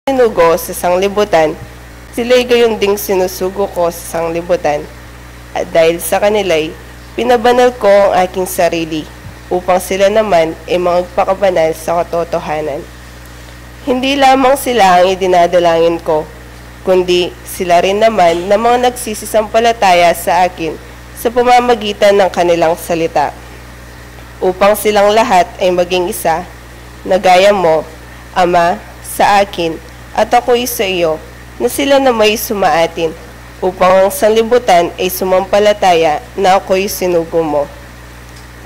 sinugo sa sanglibutan, sila'y gayon ding sinusugo ko sa sanglibutan. At dahil sa kanila'y pinabanal ko ang aking sarili, upang sila naman ay magpakabanal sa katotohanan. Hindi lamang sila ang idinadalangin ko, kundi sila rin naman na mga nagsisisampalataya sa akin sa pamamagitan ng kanilang salita, upang silang lahat ay maging isa, na gaya mo, Ama, sa akin, at ako'y sa iyo, na sila na may sumaatin, upang ang sanlibutan ay sumampalataya na ako'y sinugo mo.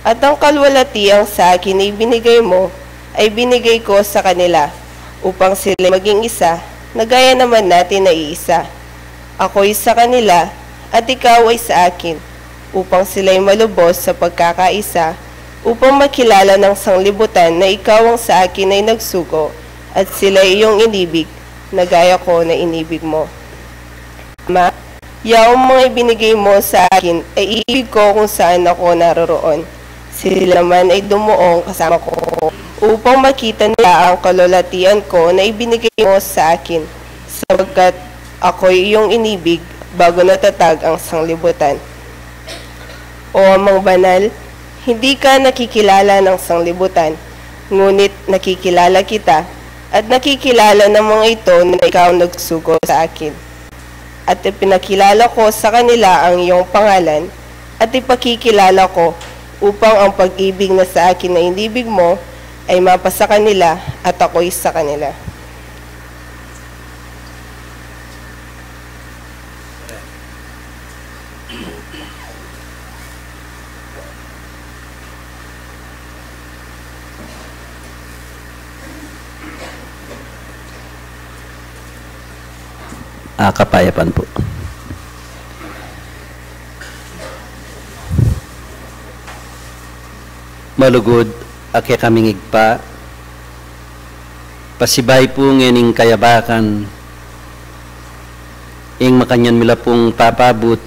At ang kalwalatiang sa akin ay binigay mo, ay binigay ko sa kanila, upang sila maging isa, na gaya naman natin na iisa. Ako'y sa kanila, at ikaw ay sa akin, upang sila'y malubos sa pagkakaisa, upang makilala ng sanglibutan na ikaw ang sa akin ay nagsugo, at sila iyong inibig, na gaya ko na inibig mo. Ama, yaong mga ibinigay mo sa akin ay iibig ko kung saan ako naroroon. Sila man ay dumuong kasama ko upang makita nila ang kalulatian ko na ibinigay mo sa akin, sapagkat ako'y iyong inibig bago natatag ang sanglibutan. O Amang Banal, hindi ka nakikilala ng sanglibutan, ngunit nakikilala kita, at nakikilala ng mga ito na ikaw nagsugo sa akin. At ipinakilala ko sa kanila ang iyong pangalan, at ipakikilala ko upang ang pag-ibig na sa akin na inibig mo ay mapasa kanila at ako'y sa kanila. Kapayapan po. Malugod, ake kaming igpa, pasibay po ngening kayabakan, ing makanyan mila pong papabut,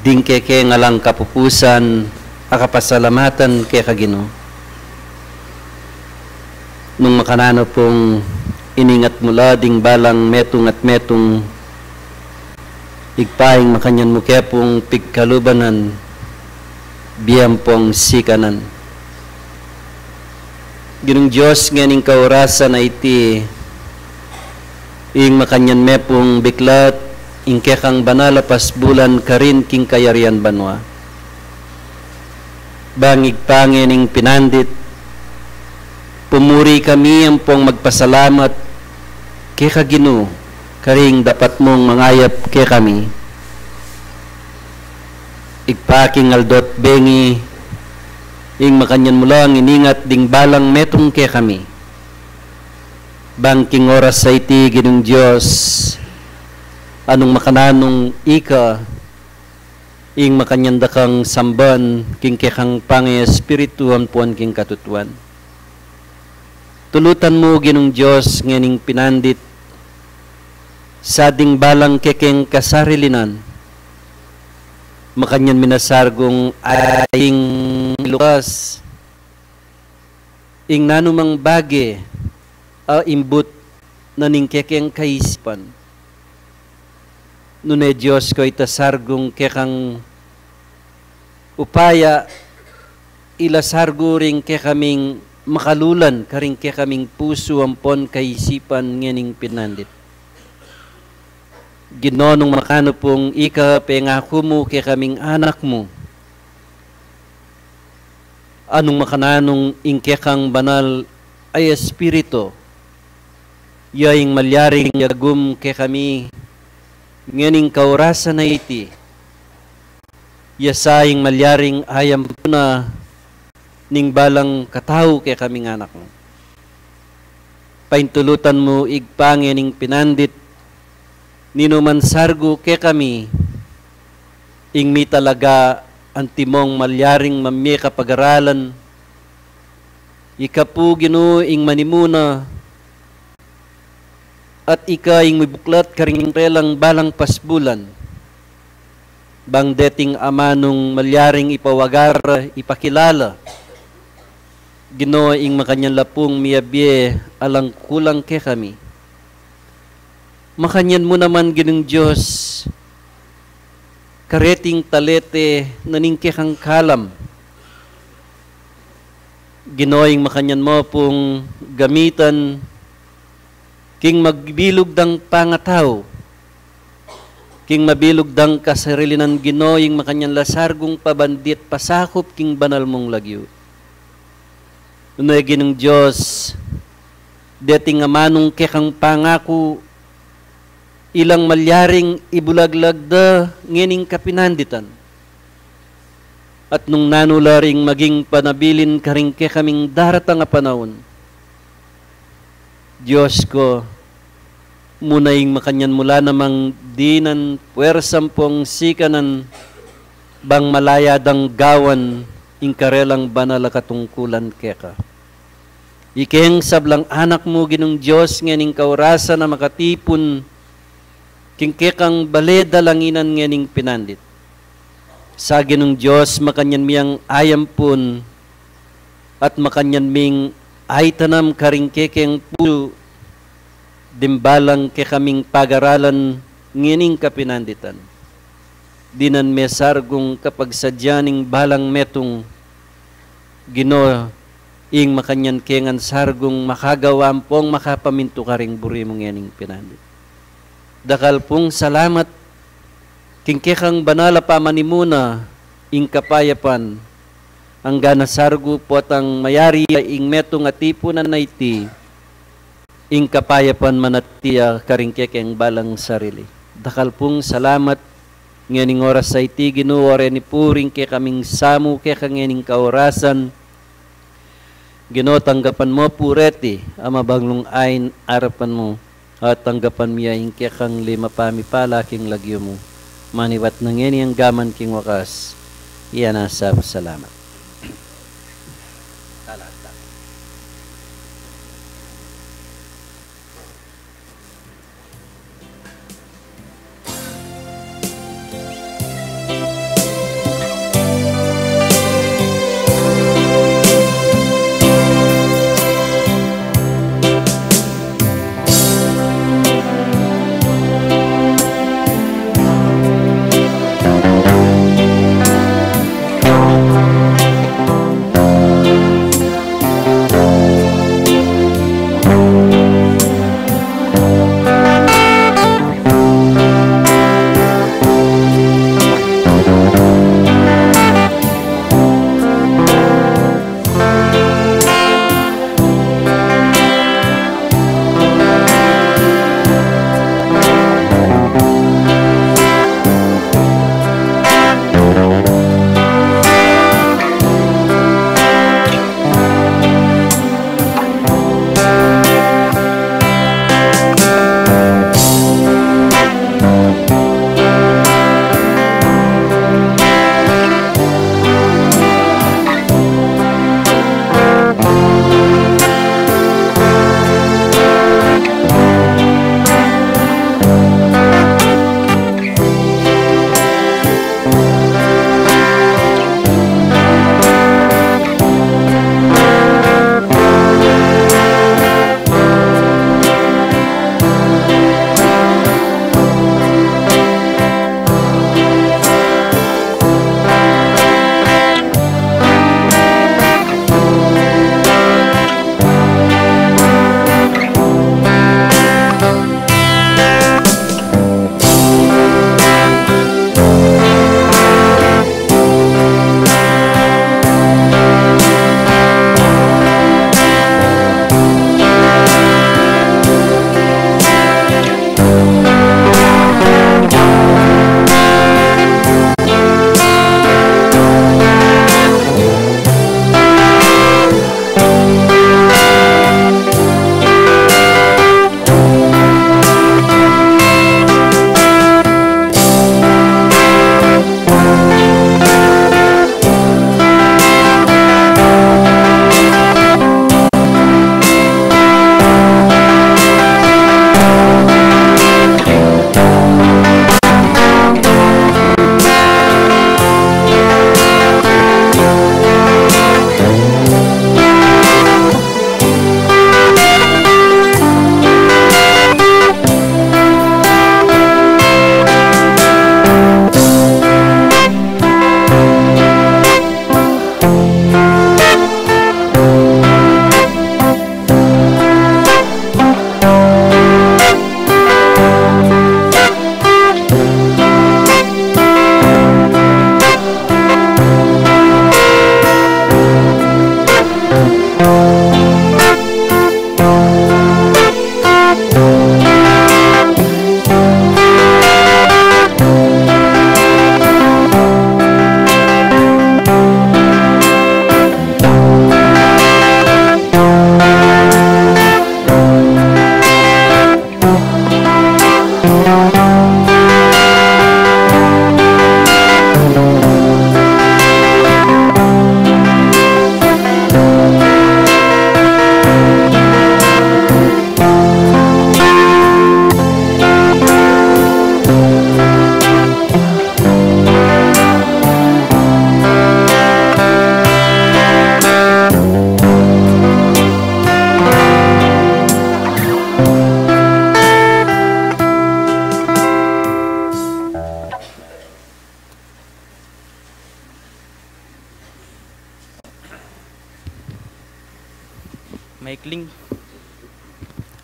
ding keke ngalang kapupusan, akapasalamatan ke kagino. Nung makanano pong iningat mula ding balang metong at metong igpaing makanyan mo kaya pong pigkalubanan biyam pong sikanan. Ginong Diyos nganing kaurasan na iti ing makanyan me pong biklat ing kekang banalapas bulan karin king kayarian banwa. Bangig pangining pinandit pumuri kami ang pong magpasalamat kay kagino, karing dapat mong mangayap kay kami. Igpaking aldot bengi, ing makanyan mula ang iningat ding balang metong kay kami. Bangking oras sa iti ginong Diyos, anong makananong ika, ing makanyan dakang samban, king kekang pangi espirituan puan king katutuan. Tulutan mo ginong Diyos nganing pinandit, sa ding balang kekeng kasarilinan, makanyan minasargong aing lukas, ing nanumang bage, imbut na ning kekeng kaisipan. Nune Diyos ko itasargong kekang upaya, ilasargo ring kekaming makalulan, karing kekaming puso ampon kaisipan nganing pinandit. Ginonong makano pong ika pengako mo kay kaming anak mo. Anong makananong ingkekang banal ay espiritu. Yaing malyaring yagum kay kami nganing kaurasan na iti. Yasaing malyaring ayam na ning balang katao kay kaming anak mo. Paintulutan mo igpangining pinandit ninuman sargo ke kami ing mi talaga ang timong malyaring mamye kapag-aralan ikapu Ginoo ing manimuna at ika ing mibuklat karing relang balang pasbulan bang deting amanong malyaring ipawagar ipakilala Ginoo ing makanyang lapong miyabye alang kulang ke kami Makanyan mo naman ginong Diyos, kareting talete naningke kang kalam. Ginoing makanyan mo pong gamitan king magbilog dang pangataw, king mabilog dang kasarilinan ginoing makanyan lasargong pabandit pasakop king banal mong lagyo. Unoy ginong Diyos, dating amanong kekang pangako, ilang malyaring ibulaglag da ngening kapinanditan. At nung nanularing maging panabilin karingke kaming daratang panahon, Diyos ko, munaing makanyan mula namang dinan puwersam pong sikanan bang malayadang gawan ingkarelang banal katungkulan keka. Ikeng sablang anak mo ginong Diyos ngening kaurasa na makatipon kingkekang baleda langinan ngening pinandit. Sa ginong Diyos makanyan miyang ayampun at makanyan ming ay tanam karingkekeng puso dimbalang ke kaming pag-aralan ngening kapinanditan. Dinan mesargong kapag sadyaning balang metong Ginoo ing makanyan kengan sargong makagawam pong makapaminto karing buri mong ngening pinandit. Dakal pong salamat kingkekang banala pamanimuna ing kapayapan ang ganasargo po at ang mayari ing metong atipunan na iti ing kapayapan manatiya karingkekeng balang sarili. Dakal pong salamat nganing oras sa iti ginuore ni puring ke kaming samu ke kangening kaorasan Ginoo tanggapan mo pureti amabanglong ain arapan mo at tanggapan miya ingke kang lima pamipala king lagyo mo. Maniwat ng ngeni ang gaman king wakas. Iyan asap salamat.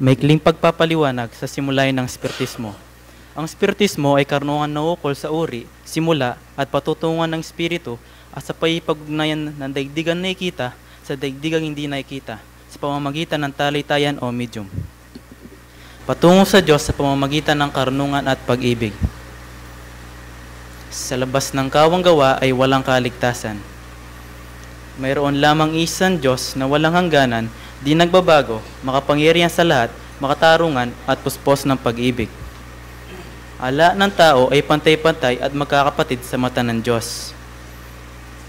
maikling pagpapaliwanag sa simulayan ng Espiritismo. Ang Espiritismo ay karunungan na ukol sa uri, simula at patutunguhan ng Espiritu at sa paipag-ugnayan ng daigdigang nakikita sa daigdigang hindi nakikita sa pamamagitan ng talitayan o medium. Patungo sa Diyos sa pamamagitan ng karunungan at pag-ibig. Sa labas ng kawang gawa ay walang kaligtasan. Mayroon lamang isang Diyos na walang hangganan, di nagbabago, makapangyarihan sa lahat, makatarungan at puspos ng pag-ibig. Ala ng tao ay pantay-pantay at magkakapatid sa mata ng Diyos.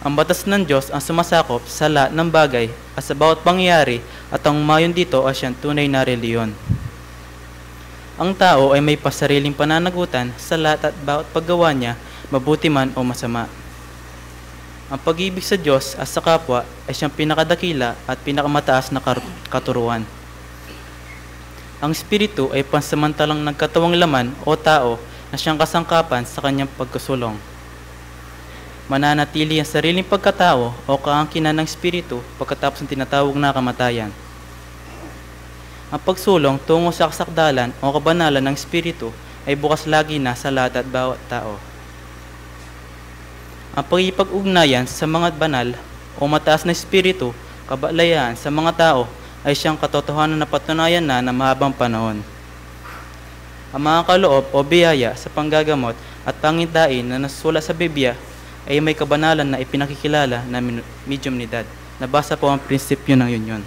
Ang batas ng Diyos ang sumasakop sa lahat ng bagay at sa bawat pangyayari at ang mayon dito ay siyang tunay na reliyon. Ang tao ay may pasariling pananagutan sa lahat at bawat paggawa niya, mabuti man o masama. Ang pag-ibig sa Diyos at sa kapwa ay siyang pinakadakila at pinakamataas na katuruan. Ang Espiritu ay pansamantalang nagkatawang laman o tao na siyang kasangkapan sa kanyang pagkasulong. Mananatili ang sariling pagkatao o kaangkinan ng Espiritu pagkatapos ng tinatawag na kamatayan. Ang pagsulong tungo sa kasakdalan o kabanalan ng Espiritu ay bukas lagi na sa lahat at bawat tao. Ang pagkikipag-ugnayan sa mga banal o mataas na Espiritu, kabalayan sa mga tao ay siyang katotohanan na patunayan na mahabang panahon. Ang mga kaloob o biyaya sa panggagamot at pangintain na nasusulat sa Biblia ay may kabanalan na ipinakikilala na mediumnidad. Nabasa po ang prinsipyo ng yun.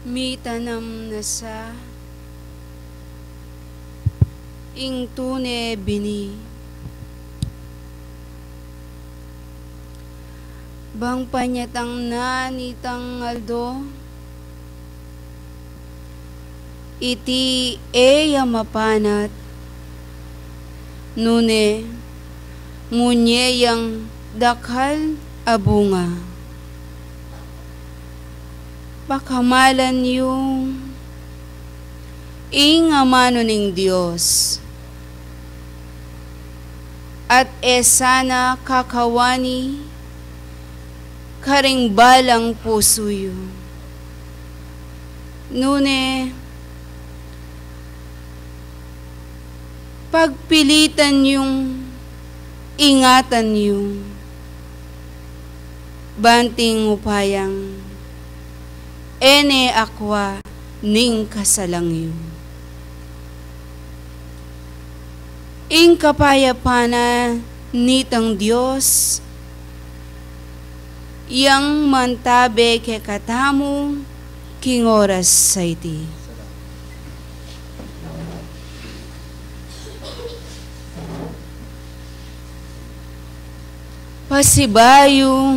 Mitanam na sa ing tune bini. Bang panyatang na nitang aldo, iti eya mapanat, nune munyeyang dakhal abunga. Pakamalan yung ingamano ng Diyos at esana kakawani karing balang puso yun. Nune pagpilitan yung ingatan yung banting upayang ene akwa ning kasalang yun. Ing kapayapana nitang Diyos yang mantabe ke katamu king oras sa iti. Pasibayo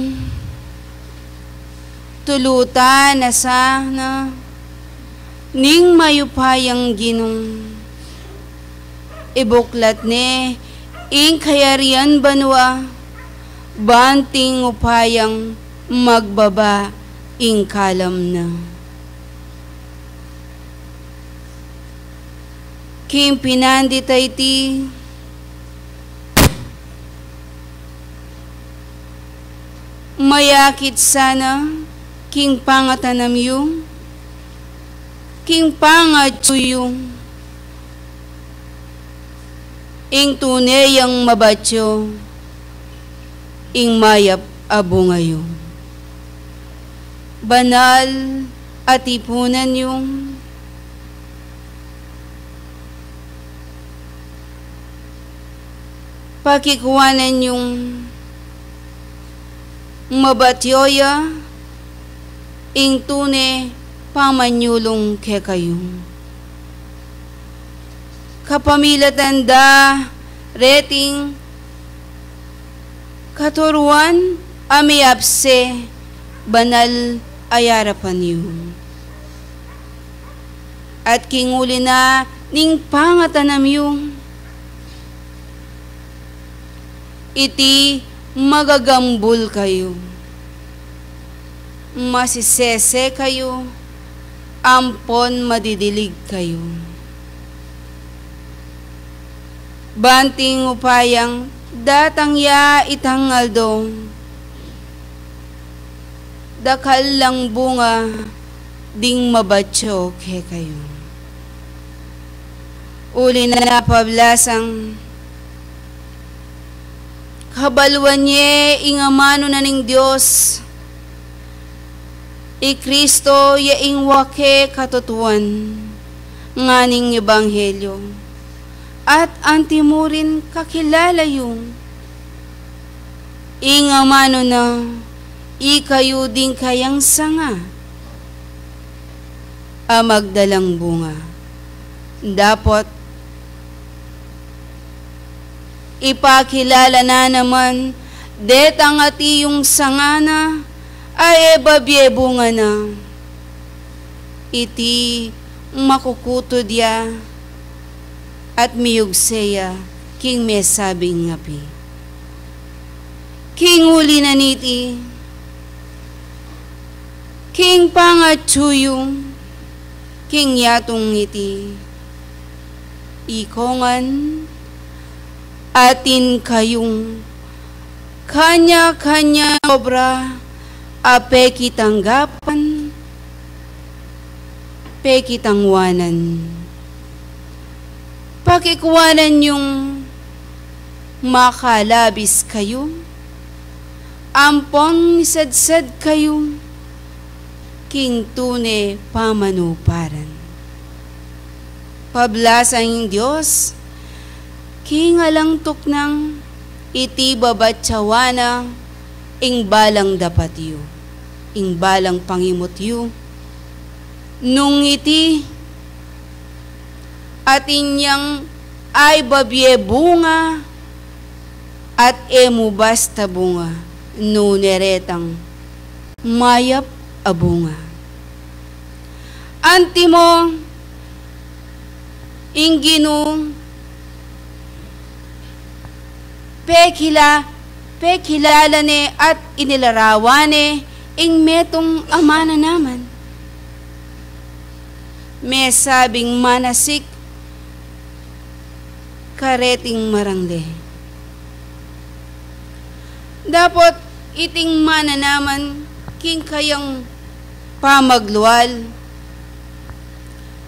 tulutan na sana ning mayupayang ginong ibuklat ne ing kayarian banwa banting upayang magbaba ing kalam na. Kim pinandita iti mayakit sana king pangatanam yung king pangatuyong ing tuneyang mabatyo ing mayap abo ngayon. Banal at ipunan yung pakikuwanan yung mabatyoya ing tune pamanyulong ke kayong. Kapamilatanda rating katuruan amiapse banal ayarapan yun. At kinguli na ning pangatanam yung iti magagambul kayo. Masisese kayo, ampon madidilig kayo. Banting upayang datang ya itangaldo, dakal lang bunga ding mabatyo ke kayo. Uli na pablasang kabaluan niye ingamano na ning Diyos i Kristo ya ingwake katutuan nganing ebanghelyo at antimurin kakilala yung ingamano na ikayo din kayang sanga amagdalang bunga. Dapat ipakilala na naman detang ati yung sangana ay babye bunga na iti makukutod ya at miyugseya king mesabing ngapi. King uli na niti king pangatsuyong king yatong iti ikongan atin kayong kanya-kanya obra ape kitanggapan pe kitangwanan pakikuwanan yung makalabis kayo ampon nisadsad kayo king tune pamanuparan pablasang Diyos king alang tuknang iti babatsawana ing balang dapat yu, ing balang pangimot yu, Nung iti atin yang ay babye bunga at emu basta bunga no neretang mayap a bunga. Antimo ingino pekilala ne at inilarawane ing metong amana naman. May sabing manasik kareting marangle. Dapat iting mana naman king kayang pamaglual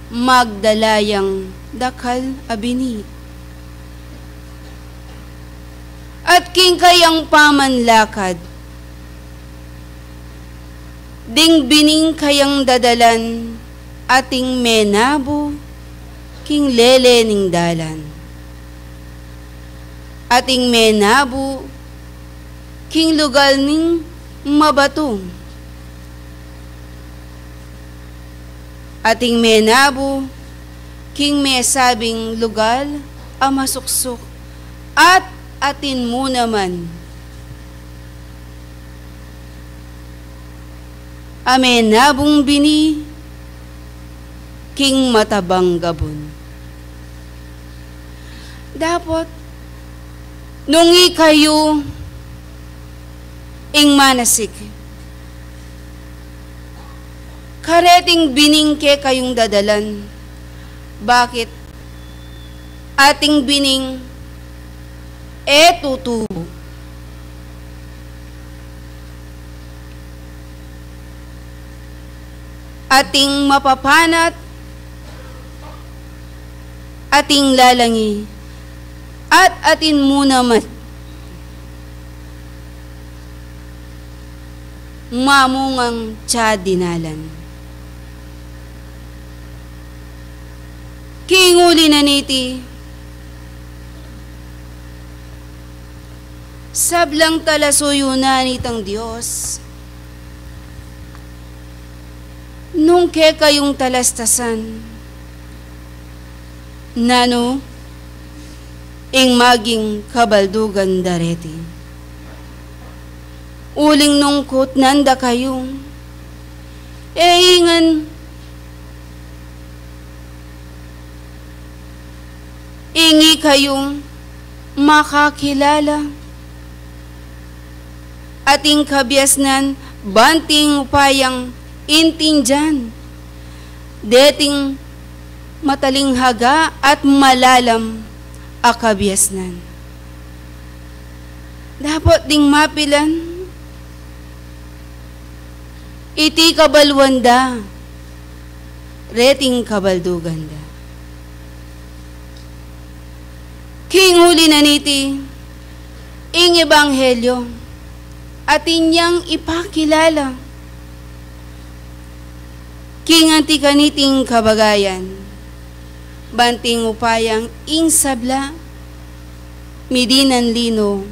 magdalayang dakal abini. At king kayang pamanlakad ding bining kayang dadalan ating menabo king lele ning dalan. Ating menabo king lugal ning mabato. Ating menabo king mesabing lugal a masuksok at atin mo naman. Amenabong bini king matabang gabon. Dapat nung ikayo ing manasik kareting biningke kayong dadalan. Bakit? Ating bining tutubo. Ating mapapanat, ating lalangi, at atin muna mamungang tiyadinalan. Kiinguli na niti, sablang talasuyo na nitang Diyos, nung ke kayong talastasan, nano, ing maging kabaldugan dareti. Uling nungkot nanda kayong, ingi kayong makakilala, ating kabiasnan banting upayang intinjan, deting matalinghaga at malalam a kabiasnan. Dapat ding mapilan iti kabalwanda reting kabalduganda. Kinguli na niti ing ebanghelyo atin niyang ipakilala kinganti kaniting kabagayan banting upayang ing sabla midinan lino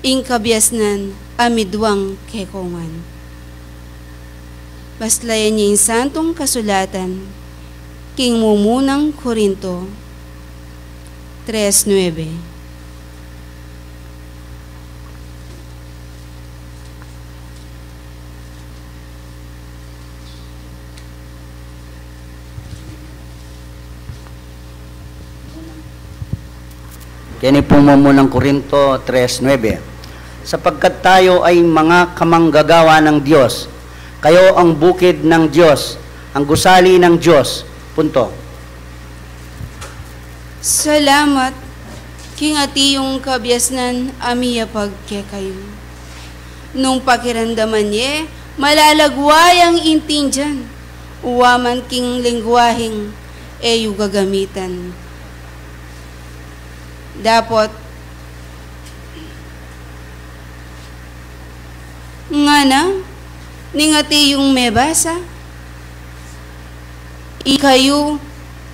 ing kabiasnan amidwang kekongan. Baslayan niya yung santong kasulatan king mumunang Korinto 3:9. Kini po mumunang Korinto 3:9. Sapagkat tayo ay mga kamanggagawa ng Diyos, kayo ang bukid ng Diyos, ang gusali ng Diyos. Punto. Salamat king ati yung kabiasnan amiya pagke kayo. Nung pakiramdaman niya, malalagwayang intindihan, uwaman king lingwahing eyu gagamitan. Dapat nga na, ningati yung mebasa, ikayo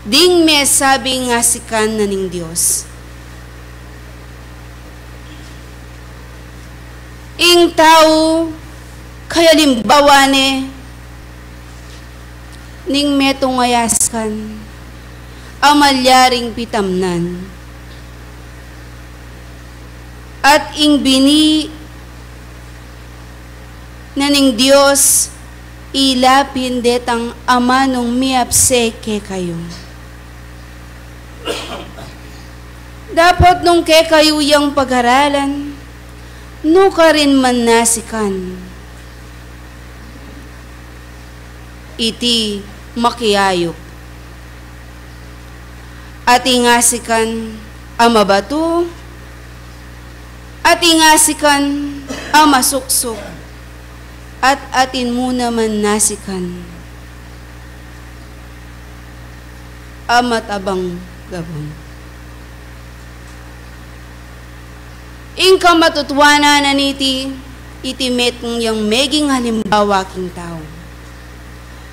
ding may sabi nga sikan na ning Diyos. Ing tao, kaya limbawane, ning metongayaskan, amalyaring pitamnan. At ing bini na ning Diyos, ilapin detang amanong miapse ke kayo. Dapat nung ke kayo yung pag-aralan, no ka rin man nasikan. Iti makiyayop. At ingasikan amabato, at ingasikan amasuksok, at atin muna man nasikan amatabang gabon. Ingka matutwana na niti itimet yung meging halimbawa king tao.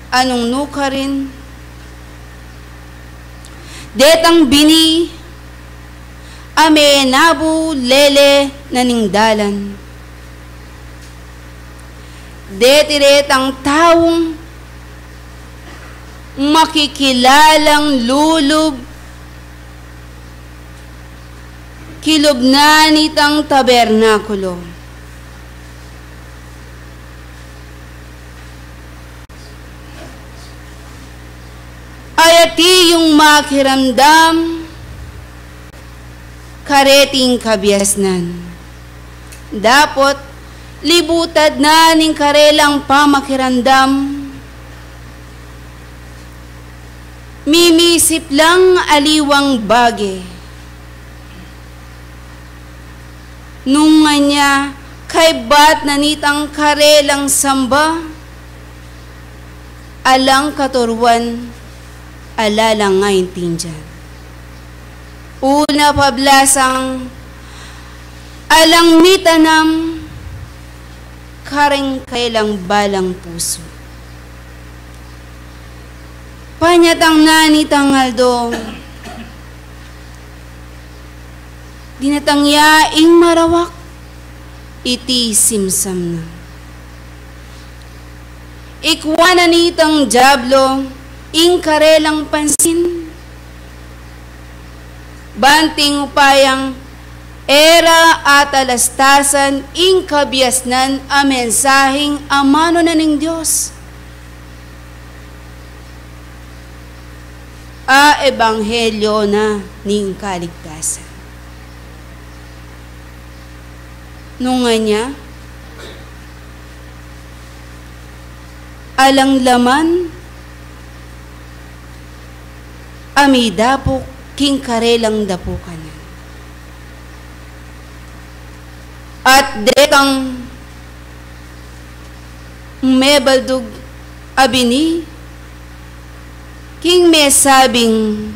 Anong nuka rin? Detang bini ame nabu lele naningdalan. Detiretang taong makikilalang lulub kilubnanitang tabernakulo. Ayati yung makiramdam kareting kabiasnan. Dapat libutad na ning karelang pamakirandam. Mimisip lang aliwang bage. Nung nga niya, kay bat nanitang karelang samba, alang katurwan, alalang ngayon tinjan. Una pablasang, alang mitanam, kareng kailang balang puso. Panyatang nanitang aldo, dinatangya ing marawak, iti simsam na. Ikwana nitang jablo, ing karelang pansin, banting upayang era at alastasan, ing kabiasnan a mensaheng amano na ning Diyos. A ebanghelyo na ning kaligtasan. Nung nga niya, alang laman, amidapok king karelang dapukan. At dekang mebaldug abini, king mesabing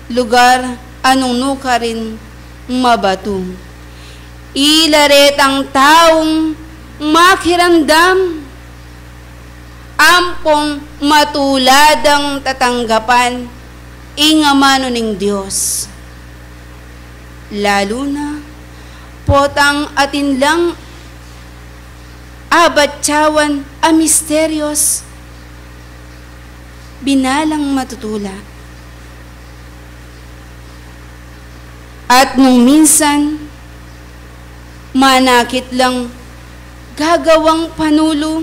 lugar anong nuka rin mabatong. Ilaret ang taong makiramdam, ampong matuladang tatanggapan, ingamano ning Diyos. Lalo na, potang atin lang abatsawan a misteryos, binalang matutula. At nung minsan, manakit lang gagawang panulo.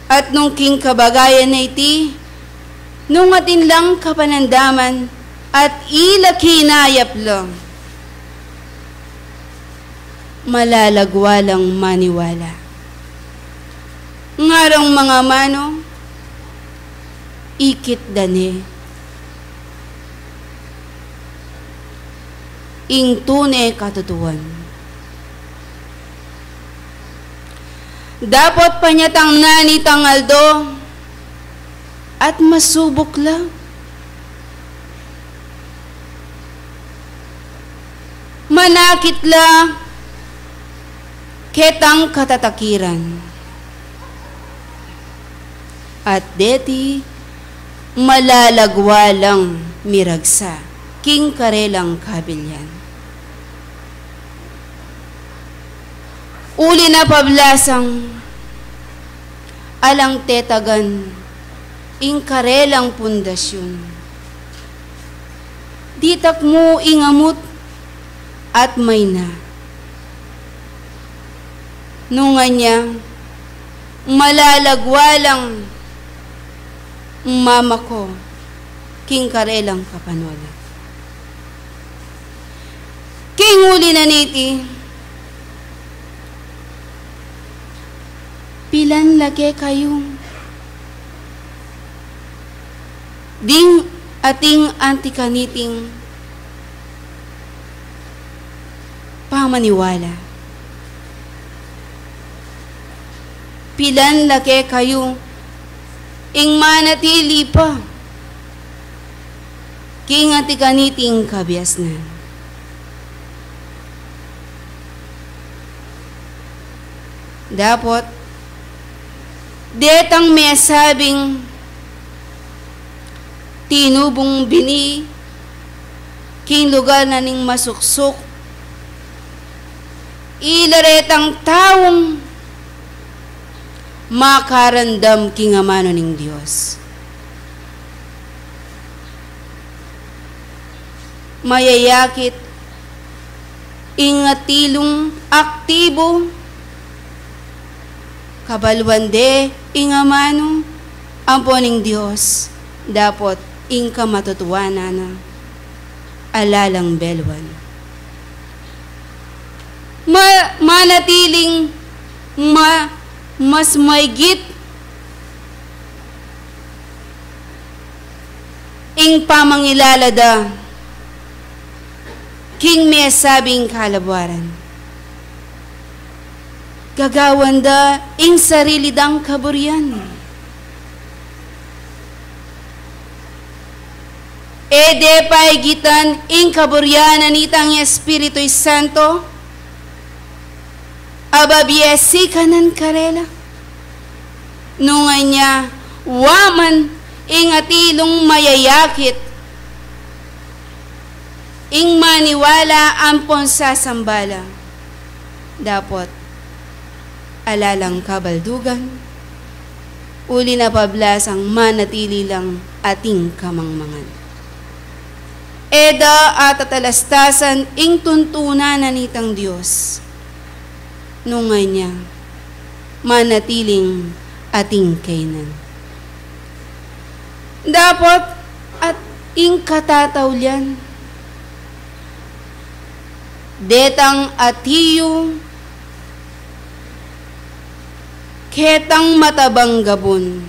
At nung king kabagayan na iti, nung atin lang kapanandaman at ilakinayap lang, malalagwalang maniwala. Ngarang mga mano, ikit dane. Ing tunay katutuan. Dapat panyatang nanitang aldo at masubok lang. Manakit lang ketang katatakiran. At deti malalagwalang miragsa king karelang kabilyan. Uli na pablasang alang tetagan, ing karelang pundasyon. Ditak mo ingamot at may na. Nunga niya, malalagwalang mama ko, king karelang kapanola. King uli na niti, pilan lagi kayong ding ating antikaniting pamaniwala. Pilan laki kayo ing manatili pa king antikaniting kabiasnan. Dapat detang may sabing tinubong bini king lugar na ning masuksok ilaretang taong makarandam king amano ning Dios. Mayayakit ingatilong aktibo kabalwande ingamano ampo ning Dios dapat ingka matutuwanan na alalang belwan. Manatiling mas maygit ing pamangilalada king may sabing kalabaran. Gagawanda ing sarili dang kaburyan. Ede paigitan ing kaburyanan itang Espiritu'y Santo, ababiesi kanan karela. Nungay niya, waman ing atilong mayayakit, ing maniwala ampon sa sambala. Dapat, alalang kabaldugan, uli na pablasang manatili lang ating kamangmangan. Eda at atalastasan ing tuntunan na nitang Diyos. Nungay niya, manatiling ating kainan. Dapat at ing katatawlyan, detang atiyo, ketang matabang gabon,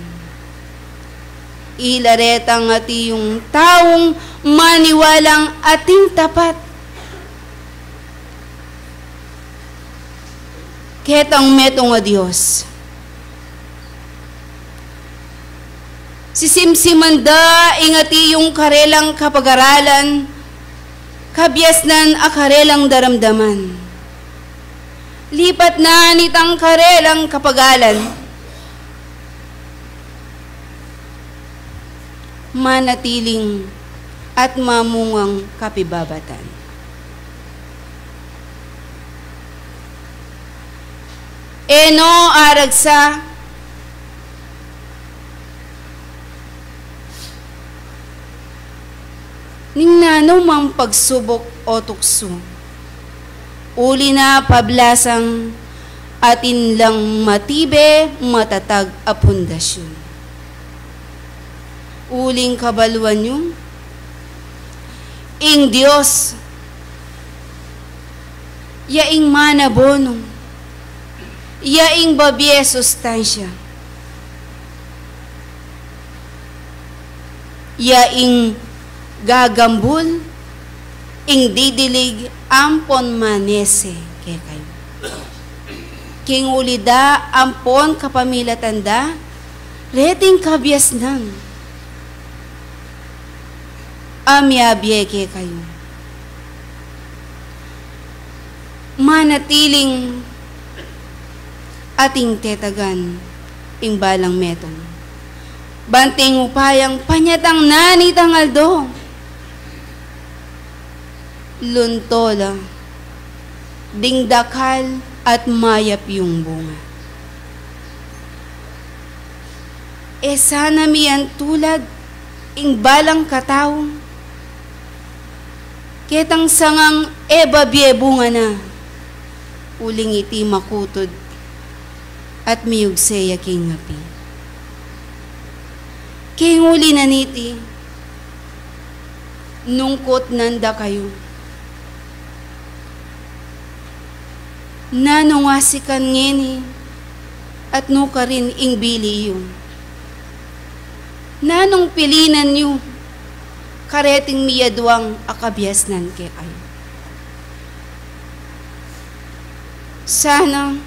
ilaretang atiyong taong maniwalang ating tapat. Ketang metong a Diyos. Sisimsimanda ingati yung karelang kapag-aralan, kabyasnan a karelang daramdaman. Lipat na nitang karelang kapagalan. Manatiling at mamungang kapibabatan. Eno aragsa ning nano mang pagsubok o tukso. Uli na pablasang atin lang matibe matatag a pundasyon. Uling kabaluan nyo, ing Diyos, yaing manabono, yaing babye sustansya, yaing gagambul, ing didilig ampon manese kay kayo. King ulida ampon kapamilatanda, reting kabyas nang, amyabye kayo. Manatiling ating tetagan ing balang metong. Banting upayang panyatang nani tangaldo. Luntola, dingdakal at mayap yung bunga. sana miyan tulad ing balang katao. Ketang sangang babye bunga na, uling iti makutod at miyugseya king api. Kinguli na niti, nungkot nanda kayo. Nanungasikan ngeni at nuka rin ing bili yung. Nanong pilinan nyo, kareting miyadwang akabyasnan ke kayo. Sana,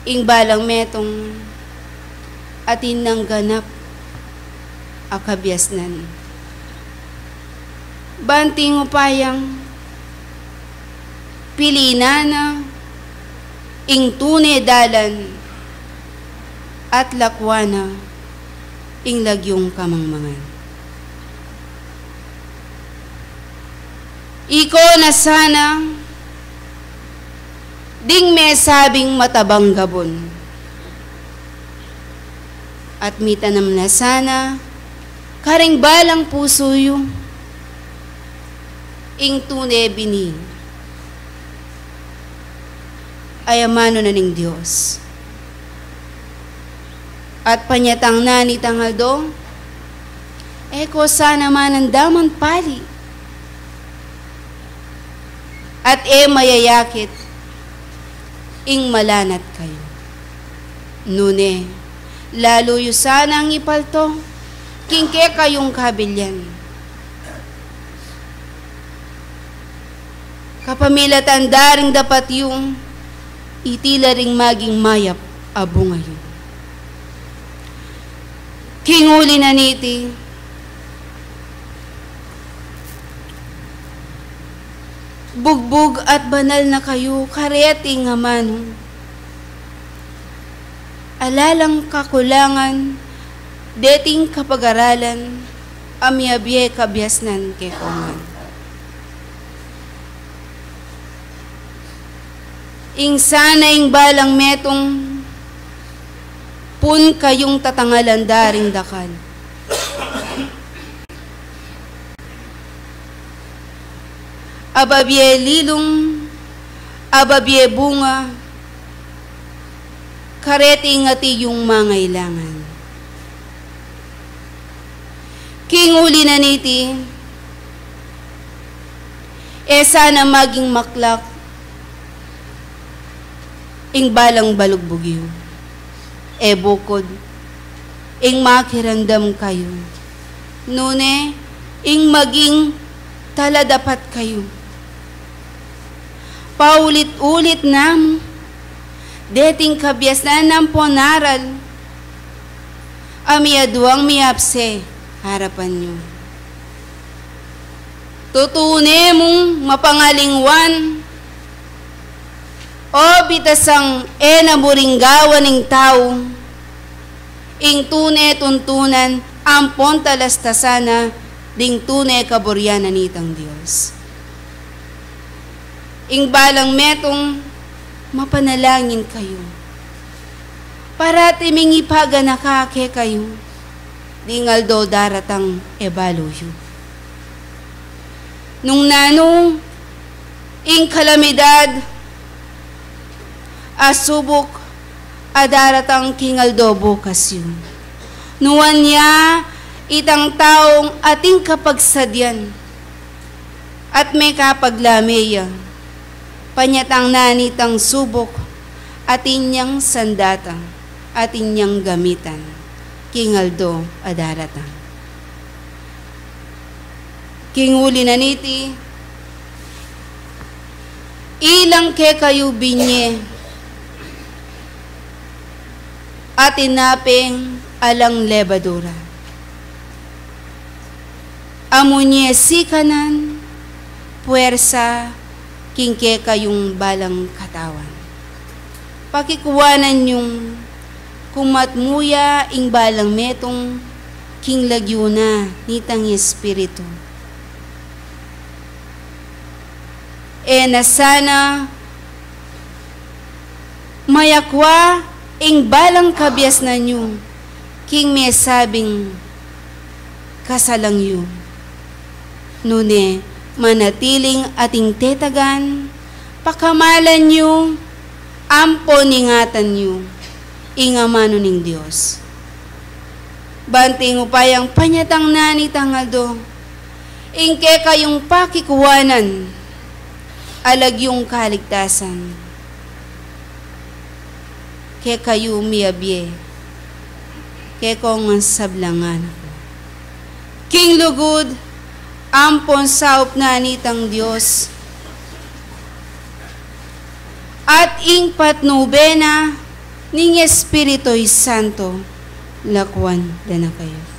ing balang metong atin ng ganap akabyasnan. Banting upayang pilinana ing tunay dalan at lakwana ing lagyong kamangmangan. Iko na sana ding may sabing matabang gabon at mitanam na sana karing balang puso yung ing tunay bini ay amano na ning Diyos. At panyatang nani tangaldo, eko sana man ang daman pali. At mayayakit, ing malanat kayo. Nune, lalo yu sana ang ipalto, kingke kayong kabilyan. Kapamilatan daring dapat yung itila ring maging mayap abo ngayon. Kinguli na niti, bugbog at banal na kayo, kareting nga mano. Alalang kakulangan, deting kapag-aralan, amyabye kabyasnan ke kongan. Ing sana ing balang metong pun kayong tatangalan daring dakal. Ababye lilong, ababye bunga, kareting ati yung mangailangan. Kinguli na niti, sana maging maklak, ing balang balugbugyo. Bukod, ing makirandam kayo. Nune, ing maging tala dapat kayo. Paulit-ulit nam, deting kabyasnan ng ponaral, amiaduang miapse, harapan nyo. Tutune mong mapangalingwan, o bitasang naburinggawan ng tao, ing tune tuntunan, ampon talastasana, ding tune kaburyanan nitang Diyos. Ing balang metong mapanalangin kayo, para timing ipaganakake kayo, dingaldo daratang ebaluyo. Nung nanong, ing kalamidad, asubok, adaratang kingaldo bukas yun. Nuwan niya, itang taong ating kapagsadyan, at may kapaglameya, panyatang nanitang subok, atin niyang sandatang, atin niyang gamitan, kingaldo adaratang. Kinguli na niti, ilang ke kayo binye, at inaping alang lebadura. Amunye sikanan, puwersa, kingke kayong balang katawan. Pakikuwanan yung kumatmuya ing balang metong kinglagyo na nitang espiritu. Na sana mayakwa ing balang kabyas na nyo, king may sabing kasalang yu. Nune, manatiling ating tetagan, pakamalan nyo, ampo ningatan nyo, ingamano ning Diyos. Banting upayang panyatang nani tangaldo, ingke kayong pakikuwanan, alag yung kaligtasan. Ke kayo miyabye, ke kong sablangan ako. King lugod, ampon saup na nitang Diyos, at ing patnubena ning Espirito'y Santo, lakwan na kayo.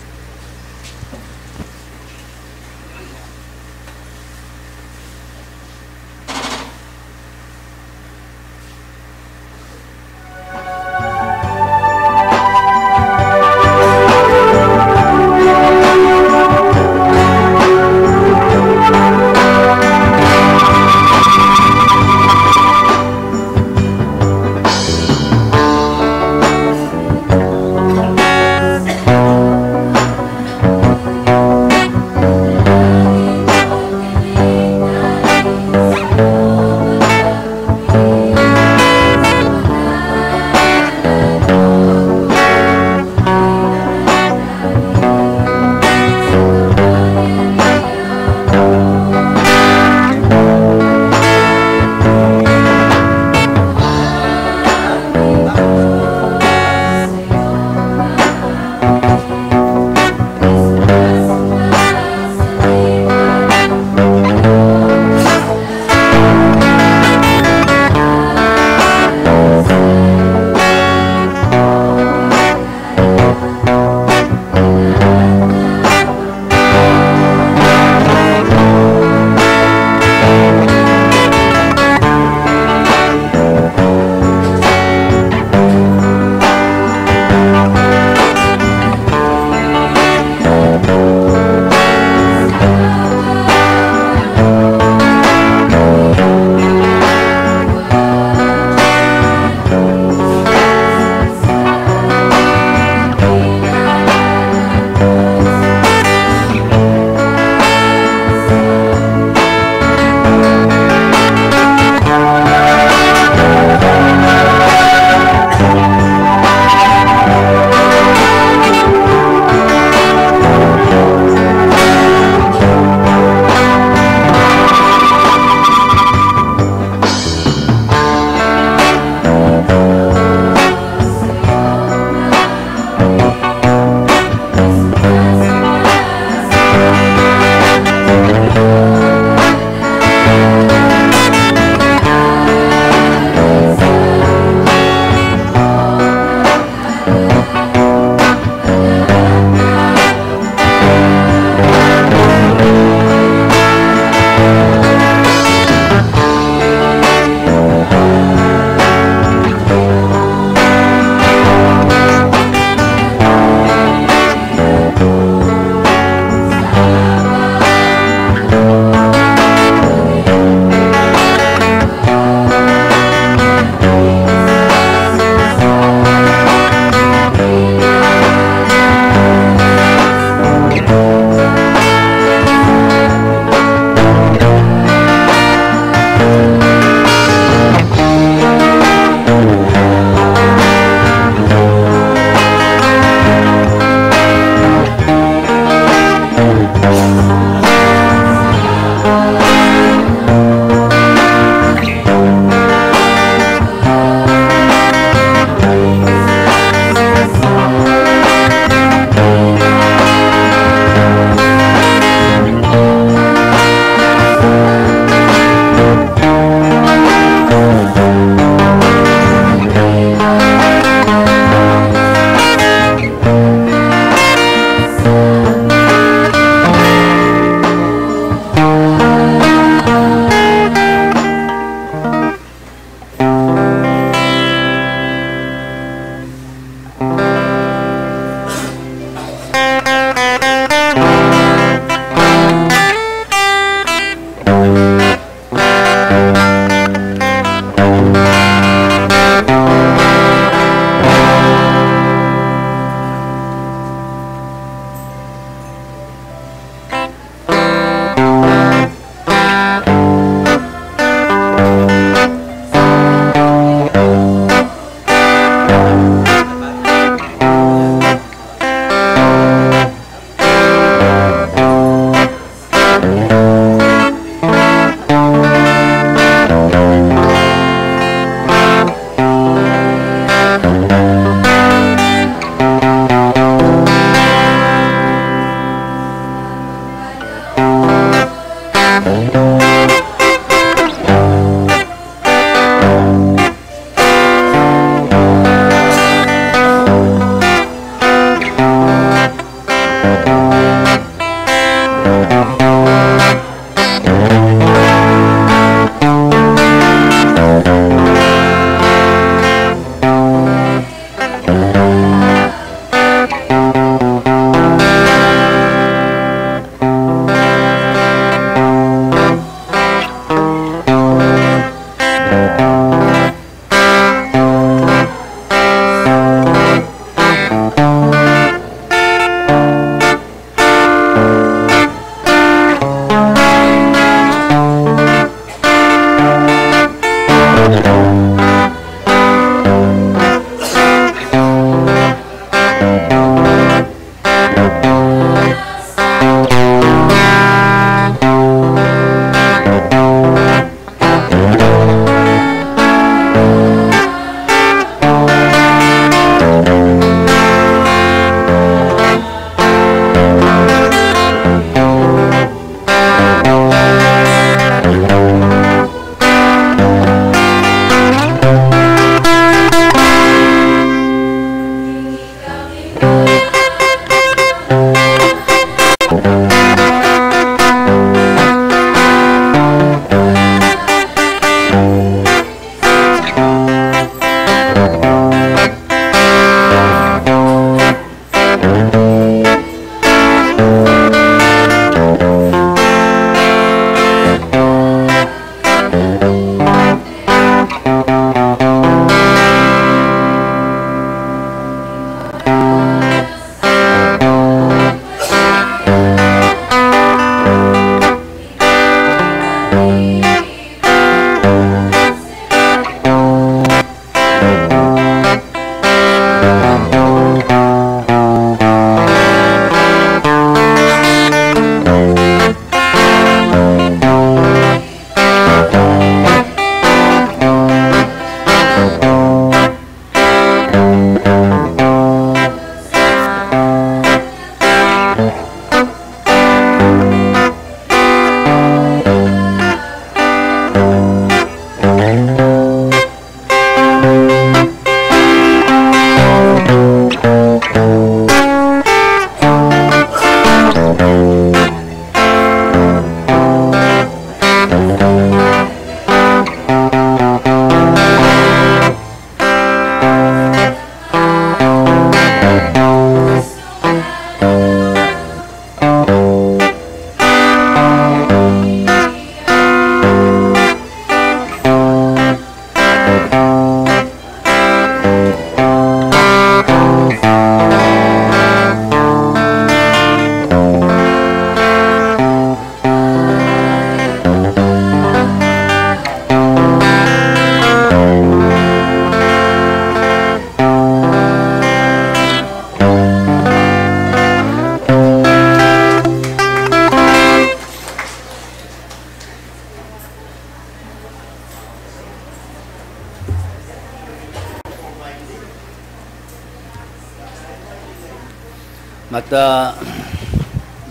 At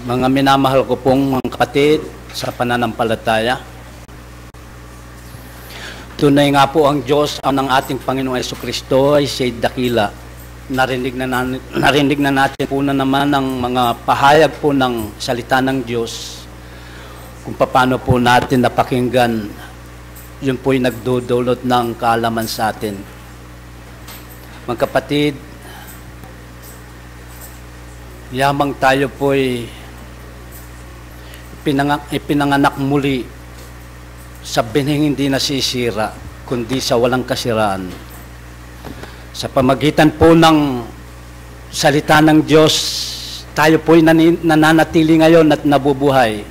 mga minamahal ko pong mga kapatid sa pananampalataya, tunay nga po ang Diyos ng ating Panginoong Jesucristo ay siya'y dakila. Narinig na natin po na naman ang mga pahayag po ng salita ng Diyos kung paano po natin napakinggan. Yun po'y nagdudulot ng kaalaman sa atin. Mga kapatid, yamang tayo po'y ipinanganak muli sa binhing hindi nasisira, kundi sa walang kasiraan. Sa pamagitan po ng salita ng Diyos, tayo po'y nananatili ngayon at nabubuhay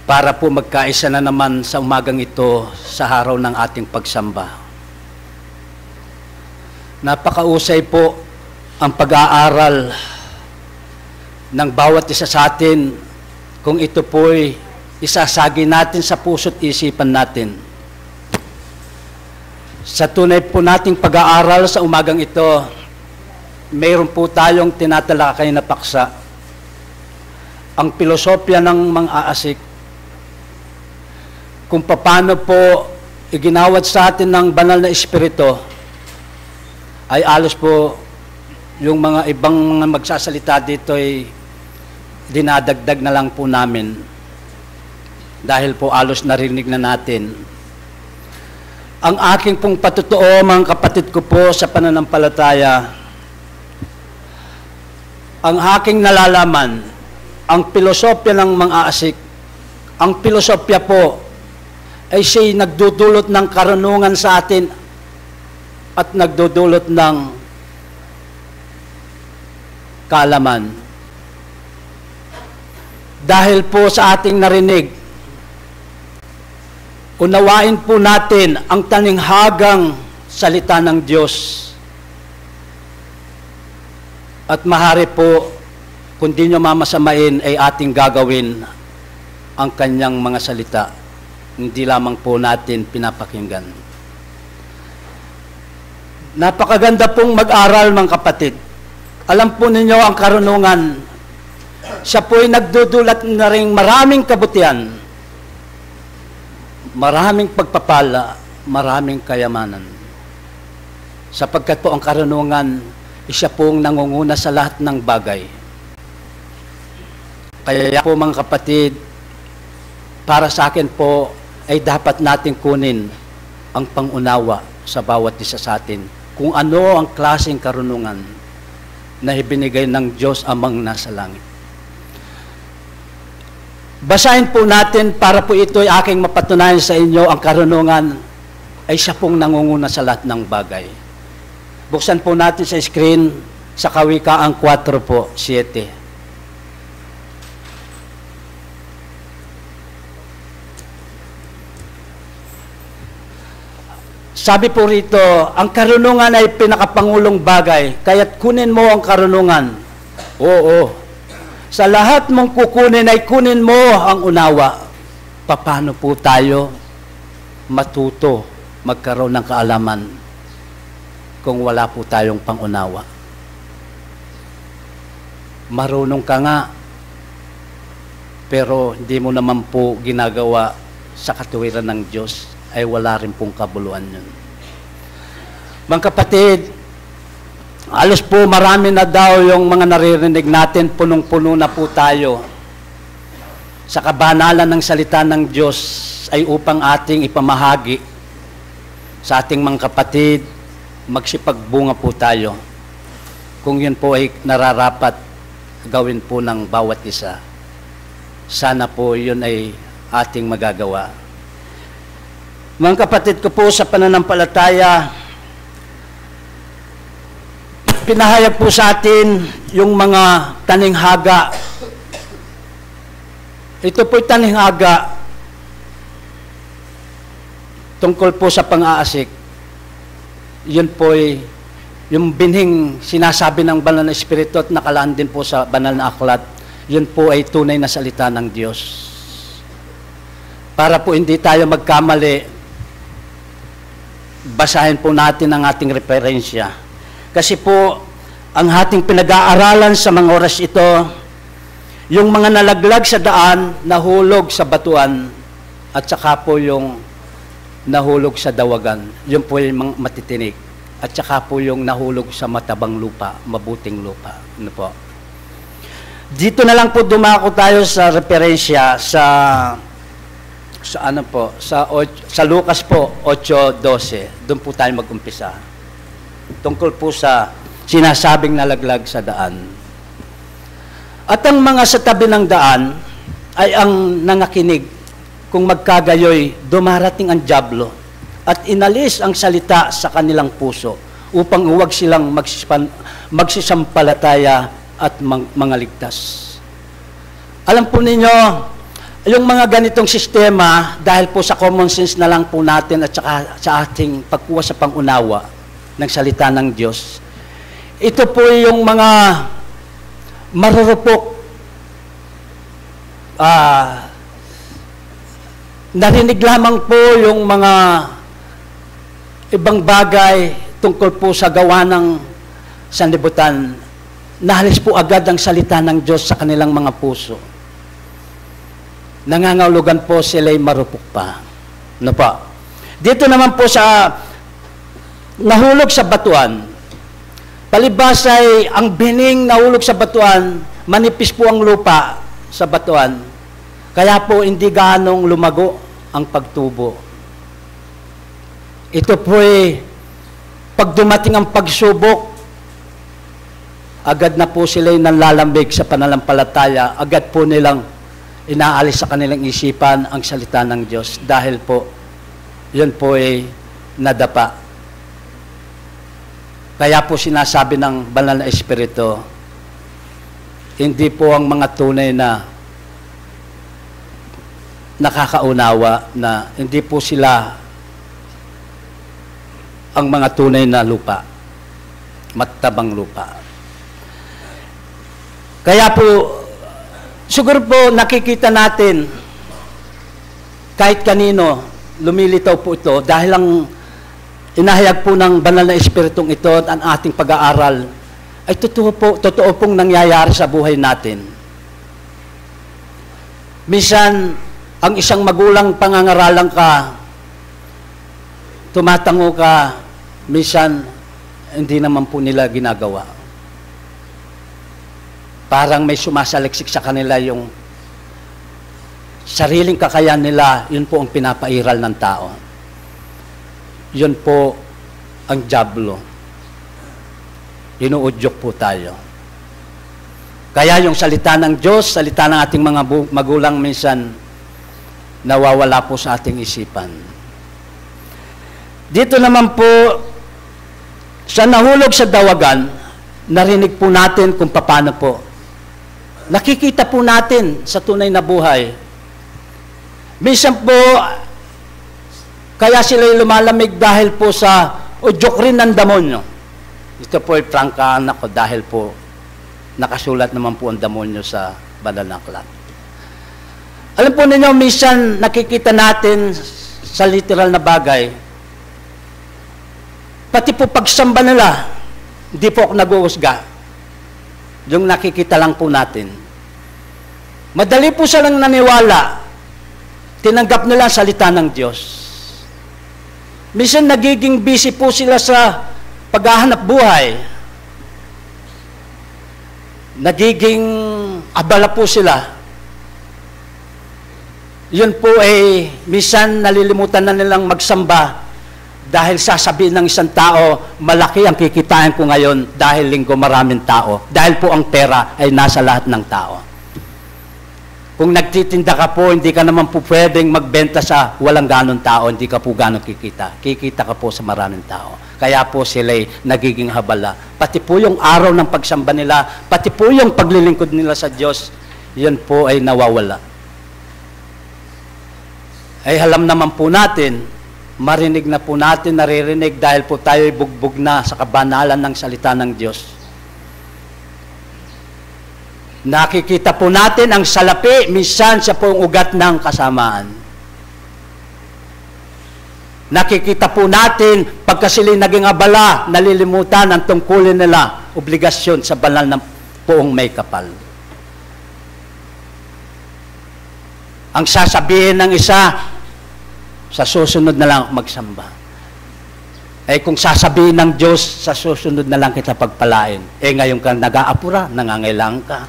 para po magkaisa na naman sa umagang ito sa araw ng ating pagsamba. Napakausay po ang pag-aaral ng bawat isa sa atin kung ito po'y isasagi natin sa puso't isipan natin. Sa tunay po nating pag-aaral sa umagang ito, mayroon po tayong tinatalakay na paksa. Ang pilosopya ng mang-aasik, kung paano po iginawad sa atin ng banal na espiritu, ay alos po yung mga ibang mga magsasalita dito ay dinadagdag na lang po namin dahil po alos narinig na natin. Ang aking pong patutuo, mga kapatid ko po sa pananampalataya, ang aking nalalaman, ang pilosopya ng mang-aasik, ang pilosopya po ay siya'y nagdudulot ng karunungan sa atin at nagdudulot ng kaalaman. Dahil po sa ating narinig, unawain po natin ang taninghagang salita ng Diyos. At mahari po, kung di nyo mamasamain, ay ating gagawin ang kanyang mga salita. Hindi lamang po natin pinapakinggan. Napakaganda pong mag-aral, mga kapatid. Alam po ninyo ang karunungan. Siya po'y nagdudulat na rin maraming kabutihan, maraming pagpapala, maraming kayamanan. Sapagkat po ang karunungan, siya pong nangunguna sa lahat ng bagay. Kaya po mga kapatid, para sa akin po, ay dapat natin kunin ang pangunawa sa bawat isa sa atin. Kung ano ang klaseng karunungan na ibinigay ng Diyos amang nasa langit. Basahin po natin para po ito ay aking mapatunayan sa inyo ang karunungan ay siya pong nangunguna sa lahat ng bagay. Buksan po natin sa screen sa Kawikaan 4 po, 7. Sabi po rito, ang karunungan ay pinakapangulong bagay, kaya't kunin mo ang karunungan. Oo. Sa lahat mong kukunin ay kunin mo ang unawa. Paano po tayo matuto magkaroon ng kaalaman kung wala po tayong pangunawa? Marunong ka nga, pero hindi mo naman po ginagawa sa katuwiran ng Diyos, ay wala rin pong kabuluhan yun. Mga kapatid, halos po marami na daw yung mga naririnig natin, punong-puno na po tayo sa kabanalan ng salita ng Diyos ay upang ating ipamahagi sa ating mga kapatid, magsipagbunga po tayo. Kung yun po ay nararapat gawin po ng bawat isa, sana po yun ay ating magagawa. Mga kapatid ko po sa pananampalataya, pinahayag po sa atin yung mga taninghaga. Ito po'y taninghaga tungkol po sa pang-aasik. Yun po'y yung binhing sinasabi ng banal na espiritu at nakalaan din po sa banal na aklat. Yun po ay tunay na salita ng Diyos. Para po hindi tayo magkamali, basahin po natin ang ating referensya. Kasi po, ang ating pinag-aaralan sa mga oras ito, yung mga nalaglag sa daan, nahulog sa batuan, at saka po yung nahulog sa dawagan. Yun po yung matitinig. At saka po yung nahulog sa matabang lupa, mabuting lupa. Ano po? Dito na lang po dumako tayo sa referensya sa Lucas po 8:12. Doon po tayo mag-umpisa. Tungkol po sa sinasabing nalaglag sa daan. At ang mga sa tabi ng daan ay ang nangakinig. Kung magkagayoy, dumarating ang dyablo at inalis ang salita sa kanilang puso upang huwag silang magsisampalataya at mga ligtas. Alam po ninyo, yung mga ganitong sistema, dahil po sa common sense na lang po natin at saka sa ating pagkuha sa pangunawa ng salita ng Diyos, ito po yung mga marurupok, narinig lamang po yung mga ibang bagay tungkol po sa gawa ng sanlibutan. Nahalis po agad ang salita ng Diyos sa kanilang mga puso. Nangangahulugan po sila'y marupok pa. Ano pa? Dito naman po sa nahulog sa batuan, palibas ay ang bining nahulog sa batuan, manipis po ang lupa sa batuan. Kaya po hindi ganong lumago ang pagtubo. Ito po ay pag dumating ang pagsubok, agad na po sila'y nanlalambig sa pananampalataya, agad po nilang inaalis sa kanilang isipan ang salita ng Diyos dahil po yun po ay nadapa. Kaya po sinasabi ng Banal na Espiritu, hindi po ang mga tunay na nakakaunawa, na hindi po sila ang mga tunay na lupa, matabang lupa. Kaya po, siguro po nakikita natin, kahit kanino, lumilitaw po ito, dahil ang inahayag po ng Banal na Espiritong ito at ang ating pag-aaral, ay totoo pong nangyayari sa buhay natin. Minsan, ang isang magulang pangangaralan ka, tumatango ka, minsan, hindi naman po nila ginagawa. Parang may sumasaliksik sa kanila yung sariling kakayahan nila, yun po ang pinapairal ng tao. Yun po ang dyablo. Inuudyok po tayo. Kaya yung salita ng Diyos, salita ng ating mga magulang minsan, nawawala po sa ating isipan. Dito naman po, sa nahulog sa dawagan, narinig po natin kung paano po. Nakikita po natin sa tunay na buhay. Minsan po, kaya sila'y lumalamig dahil po sa udyok rin ng demonyo. Ito po ay prangkaan ako dahil po nakasulat naman po ang demonyo sa Banal na Aklat. Alam po ninyo, minsan nakikita natin sa literal na bagay, pati po pagsamba nila, hindi po ako nag-uusga. Yung nakikita lang po natin. Madali po silang naniwala, tinanggap nila ang salita ng Diyos. Minsan nagiging busy po sila sa paghahanap buhay. Nagiging abala po sila. Yun po ay minsan nalilimutan na nilang magsamba dahil sasabihin ng isang tao, malaki ang kikitain ko ngayon dahil linggo maraming tao. Dahil po ang pera ay nasa lahat ng tao. Kung nagtitinda ka po, hindi ka naman po pwedeng magbenta sa walang ganong tao, hindi ka po ganong kikita. Kikita ka po sa maraming tao. Kaya po sila'y nagiging habala. Pati po yung araw ng pagsamba nila, pati po yung paglilingkod nila sa Diyos, yun po ay nawawala. Ay alam naman po natin, marinig na po natin, naririnig dahil po tayo ay bugbog na sa kabanalan ng salita ng Diyos. Nakikita po natin ang salapi, minsan siya po ang ugat ng kasamaan. Nakikita po natin, pagka sila'y naging abala, nalilimutan ang tungkulin nila. obligasyon sa banal ng poong may kapal. Ang sasabihin ng isa, sa susunod na lang magsamba. Kung sasabihin ng Diyos, sa susunod na lang kita pagpalain. Ngayon ka nag-aapura, nangangailangan ka.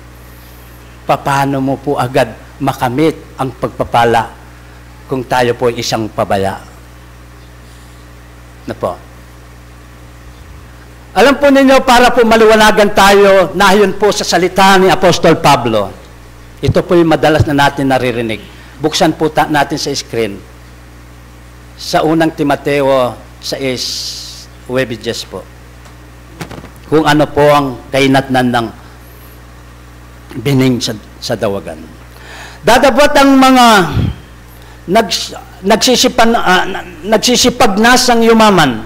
Paano mo po agad makamit ang pagpapala kung tayo po isang pabaya? Na po. Alam po ninyo, para po maliwanagan tayo, nayon po sa salita ni Apostol Pablo. Ito po yung madalas na natin naririnig. Buksan po natin sa screen. Sa unang Timoteo 6:9 po. Kung ano po ang kainatnan ng bining sa dawagan. Dadabot ang mga nagsisipag-nasang yumaman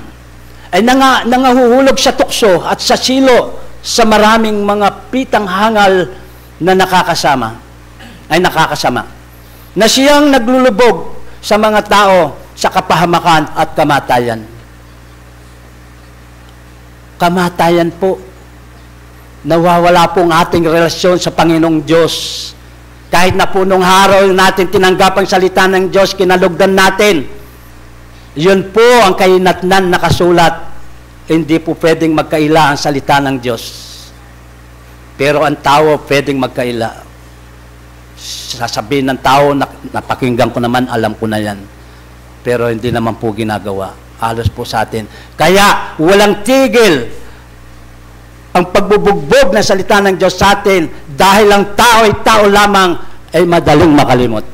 ay nangahuhulog sa tukso at sa silo sa maraming mga pitang hangal na nakakasama, na siyang naglulubog sa mga tao sa kapahamakan at kamatayan. Kamatayan po. Nawawala po ang ating relasyon sa Panginoong Diyos. Kahit na po nung araw natin tinanggap ang salita ng Diyos, kinalugdan natin. Yun po ang kainatnan nakasulat. Hindi po pwedeng magkaila ang salita ng Diyos. Pero ang tao pwedeng magkaila. Sasabihin ng tao, napakinggan ko naman, alam ko na yan. Pero hindi naman po ginagawa. Halos po sa atin. Kaya walang tigil ang pagbubugbog ng salita ng Diyos sa atin dahil ang tao ay tao lamang ay madaling makalimot.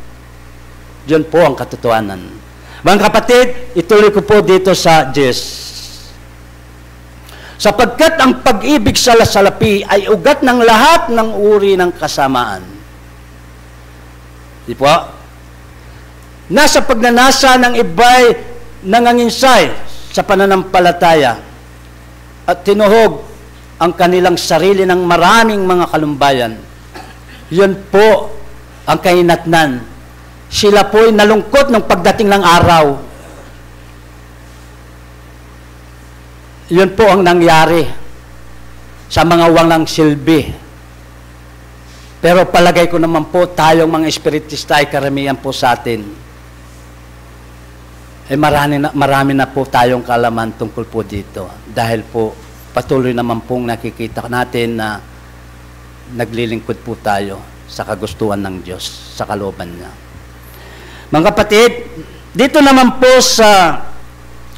Yun po ang katotohanan. Mga kapatid, ituloy ko po dito sa 10. Sapagkat ang pag-ibig sa salapi ay ugat ng lahat ng uri ng kasamaan. Di po? Nasa pagnanasa ng iba'y nanganginsay sa pananampalataya at tinuhog ang kanilang sarili ng maraming mga kalumbayan. Yun po ang kainatnan. Sila po'y nalungkot ng pagdating ng araw. Yun po ang nangyari sa mga walang silbi. Pero palagay ko naman po, tayong mga espiritista ay karamihan po sa atin. Marami na po tayong kaalaman tungkol po dito. Dahil po, patuloy naman pong nakikita natin na naglilingkod po tayo sa kagustuhan ng Diyos, sa kalooban niya. Mga kapatid, dito naman po sa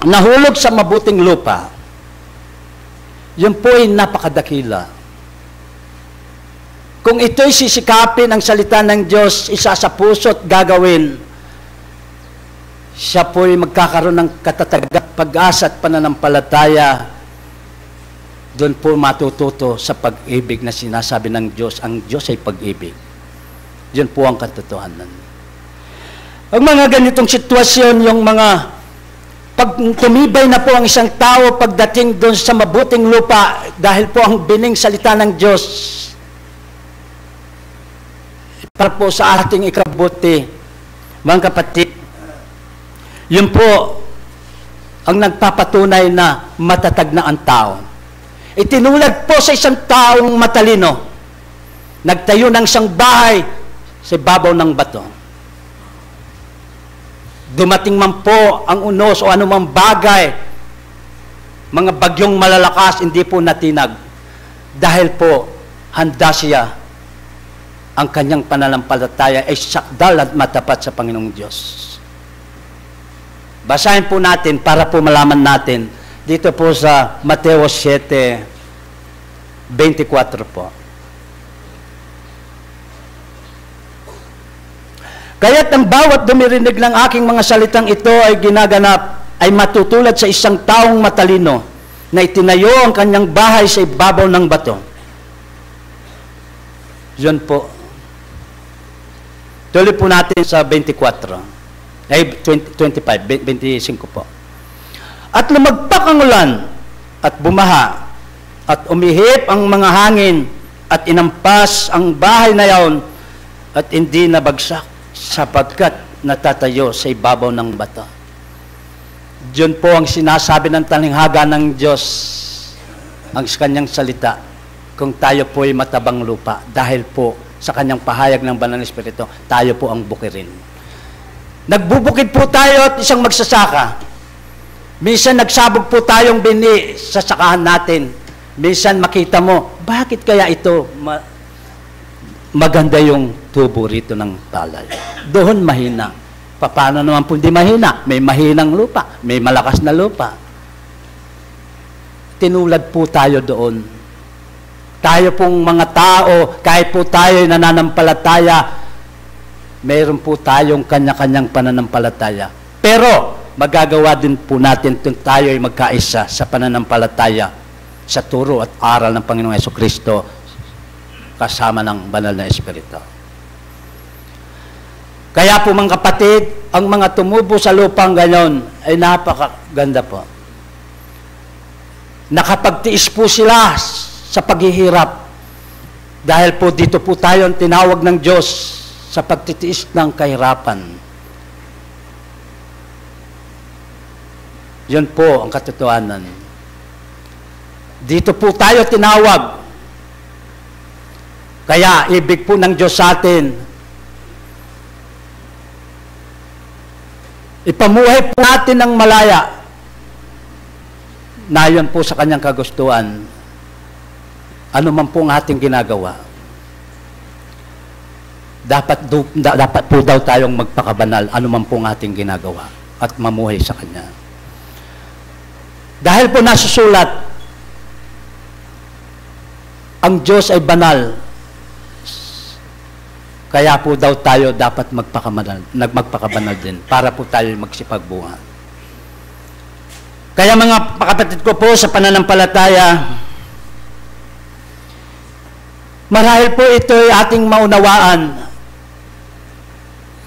nahulog sa mabuting lupa, yun po ay napakadakila. Kung ito'y sisikapin ang salita ng Diyos, isa sa puso't gagawin, siya po'y magkakaroon ng katatagan, pag-asa at pananampalataya. Doon po matututo sa pag-ibig na sinasabi ng Diyos. Ang Diyos ay pag-ibig. Yun po ang katotohanan. Ang mga ganitong sitwasyon, yung mga pag tumibay na po ang isang tao pagdating doon sa mabuting lupa dahil po ang bining salita ng Diyos para po sa ating ikabuti. Mga kapatid, yun po ang nagpapatunay na matatag na ang tao. Itinulad po sa isang taong matalino. Nagtayo ng isang bahay sa babaw ng bato. Dumating man po ang unos o anumang bagay, mga bagyong malalakas, hindi po natinag. Dahil po, handa siya ang kanyang pananampalataya ay sakdal at matapat sa Panginoong Diyos. Basahin po natin para po malaman natin dito po sa Mateo 7:24 po. Kaya't ang bawat dumirinig ng aking mga salitang ito ay ginaganap, ay matutulad sa isang taong matalino na itinayo ang kanyang bahay sa ibabaw ng bato. Yun po. Tuloy po natin sa 25 po. At lumagpak ang ulan at bumaha at umihip ang mga hangin at inampas ang bahay na yaon at hindi nabagsak sapagkat natatayo sa ibabaw ng bato. Diyon po ang sinasabi ng talinghaga ng Diyos. ang kanyang salita kung tayo po ay matabang lupa dahil po sa kanyang pahayag ng Banal na Espiritu, tayo po ang bukirin. Nagbubukid po tayo at isang magsasaka. Minsan nagsabog po tayong bini sa sakahan natin. Minsan makita mo, bakit kaya ito maganda yung tubo rito ng palay? Doon mahina. Paano naman po hindi mahina? May mahinang lupa, may malakas na lupa. Tinulad po tayo doon. Tayo pong mga tao, kahit po tayo nananampalataya, mayroon po tayong kanya-kanyang pananampalataya. Pero, magagawa din po natin kung tayo ay magkaisa sa pananampalataya, sa turo at aral ng Panginoong Jesucristo, kasama ng Banal na Espiritu. Kaya po mga kapatid, ang mga tumubo sa lupang gayon ay napakaganda po. Nakapagtiis po sila sa paghihirap. Dahil po dito po tayo ang tinawag ng Diyos sa pagtitiis ng kahirapan. Yun po ang katotohanan. Dito po tayo tinawag. Kaya ibig po ng Diyos sa atin, ipamuhay po natin ng malaya. Nayon po sa kanyang kagustuhan, ano man po ang ating ginagawa, dapat po daw tayong magpakabanal, ano man po ang ating ginagawa, at mamuhay sa Kanya. Dahil po nasusulat, ang Diyos ay banal, kaya po daw tayo dapat magpakabanal din, para po tayo magsipagbuhat. Kaya mga kapatid ko po sa pananampalataya, marahil po ito ay ating maunawaan,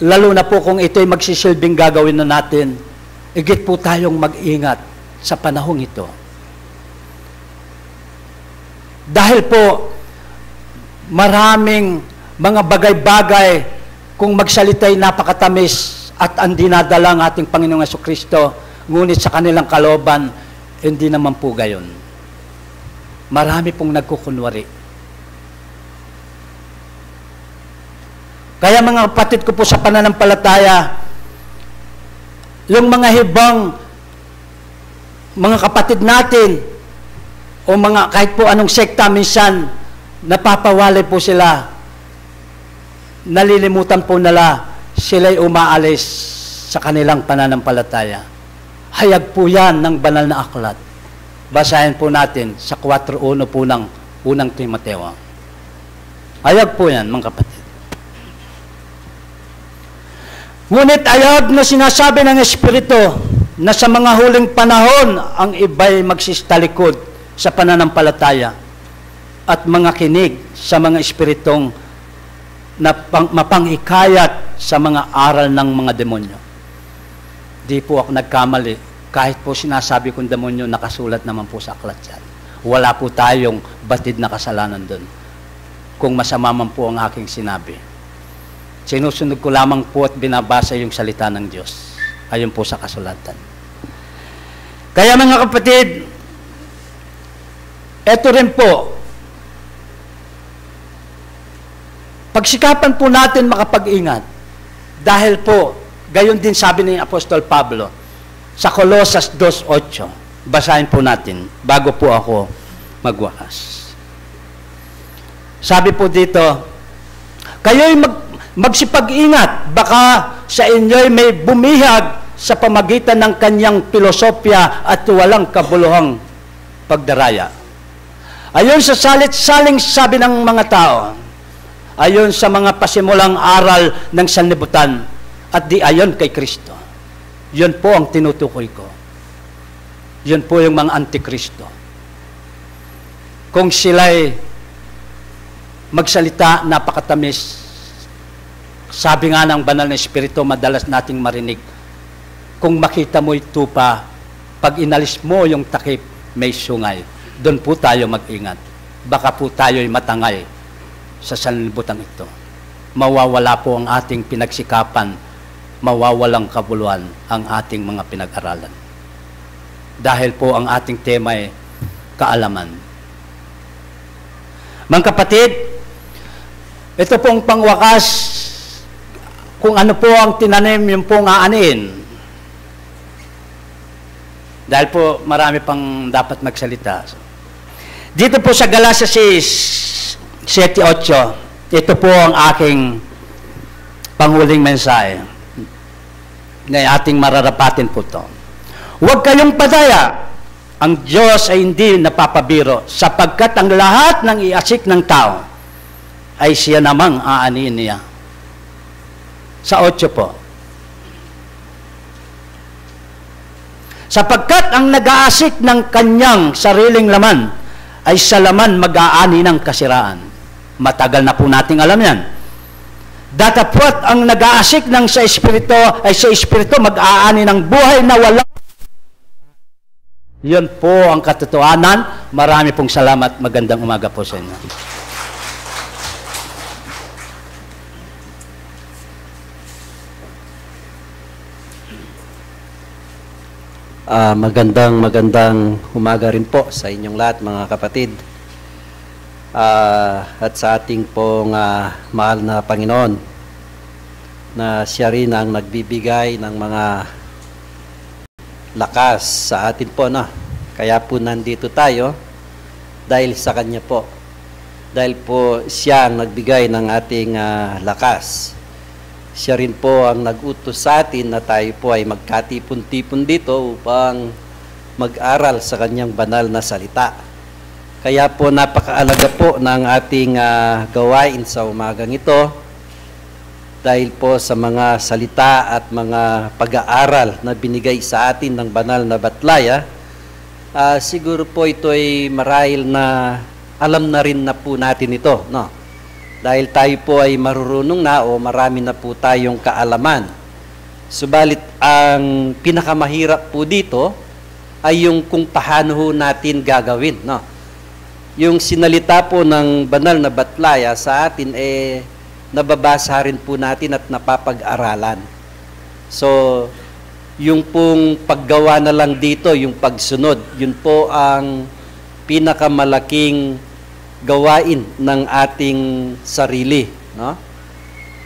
lalo na po kung ito ay magsisilbing gagawin na natin, higit po tayong mag-ingat sa panahong ito. Dahil po, maraming mga bagay-bagay kung magsalita'y napakatamis at ang dinadala ng ating Panginoong Jesucristo, ngunit sa kanilang kalooban, hindi naman po gayon. Marami pong nagkukunwari. Kaya mga kapatid ko po sa pananampalataya, yung mga hibang, mga kapatid natin, o mga kahit po anong sekta, minsan, napapawalay po sila. Nalilimutan po nila, sila'y umaalis sa kanilang pananampalataya. Hayag po yan ng banal na aklat. Basahin po natin sa 4:1 po ng unang Timoteo. Hayag po yan, mga kapatid. Ngunit hayag na sinasabi ng Espiritu na sa mga huling panahon ang iba'y magsistalikod sa pananampalataya at mga kinig sa mga espiritong mapanghikayat sa mga aral ng mga demonyo. Di po ako nagkamali. Kahit po sinasabi kong demonyo, nakasulat naman po sa aklat yan. Wala po tayong batid na kasalanan doon. Kung masama man po ang aking sinabi. Sinusunod ko lamang po at binabasa yung salita ng Diyos. Ayon po sa kasulatan. Kaya mga kapatid, eto rin po, pagsikapan po natin makapag-ingat. Dahil po, gayon din sabi ni Apostol Pablo sa Colosas 2:8. Basahin po natin bago po ako magwakas. Sabi po dito, kayo'y magsipag-ingat, baka sa inyo'y may bumihag sa pamagitan ng kanyang filosofya at walang kabuluhang pagdaraya. Ayon sa salit-saling sabi ng mga tao, ayon sa mga pasimulang aral ng sanlibutan, at di ayon kay Kristo. Yun po ang tinutukoy ko. Yun po yung mga antikristo. Kung sila'y magsalita, napakatamis. Sabi nga ng Banal na Espiritu, madalas nating marinig, kung makita mo'y tupa, pag inalis mo yung takip, may sungay. Doon po tayo mag-ingat. Baka po tayo'y matangay sa sanlibutan ito. Mawawala po ang ating pinagsikapan, mawawalang kabuluhan ang ating mga pinag-aralan. Dahil po ang ating tema ay kaalaman. Mga kapatid, ito pong pangwakas, kung ano po ang tinanim, yung pong aanin. Dahil po marami pang dapat magsalita. Dito po sa Galatia 7:8, ito po ang aking panghuling mensahe na ating mararapatin po ito. Huwag kayong padaya. Ang Diyos ay hindi napapabiro sapagkat ang lahat ng iasik ng tao ay siya namang aanin niya. Sa 8 po. Sapagkat ang nag-aasik ng kanyang sariling laman ay sa laman mag-aani ng kasiraan. Matagal na po nating alam yan. Datapwat ang nag-aasik ng sa Espiritu ay sa Espiritu mag-aani ng buhay na wala. Yan po ang katotohanan. Marami pong salamat. Magandang umaga po sa inyo. Magandang umaga rin po sa inyong lahat, mga kapatid. At sa ating pong mahal na Panginoon, na siya rin ang nagbibigay ng mga lakas sa atin po, no? Kaya po nandito tayo dahil sa Kanya po. Dahil po siya ang nagbigay ng ating lakas. Siya rin po ang nag-utos sa atin na tayo po ay magkatipon-tipon dito upang mag-aral sa Kanyang banal na salita. Kaya po napakaalaga po ng ating gawain sa umagang ito. Dahil po sa mga salita at mga pag-aaral na binigay sa atin ng banal na batlaya, siguro po ito ay marahil na alam na rin na po natin ito, no? Dahil tayo po ay marurunong na o marami na po tayong kaalaman. Subalit ang pinakamahirap po dito ay yung kung paano ho natin gagawin, no? Yung sinalita po ng banal na batlaya sa atin nababasa rin po natin at napapag-aralan. So, yung pong paggawa na lang dito, yung pagsunod, yun po ang pinakamalaking gawain ng ating sarili, no?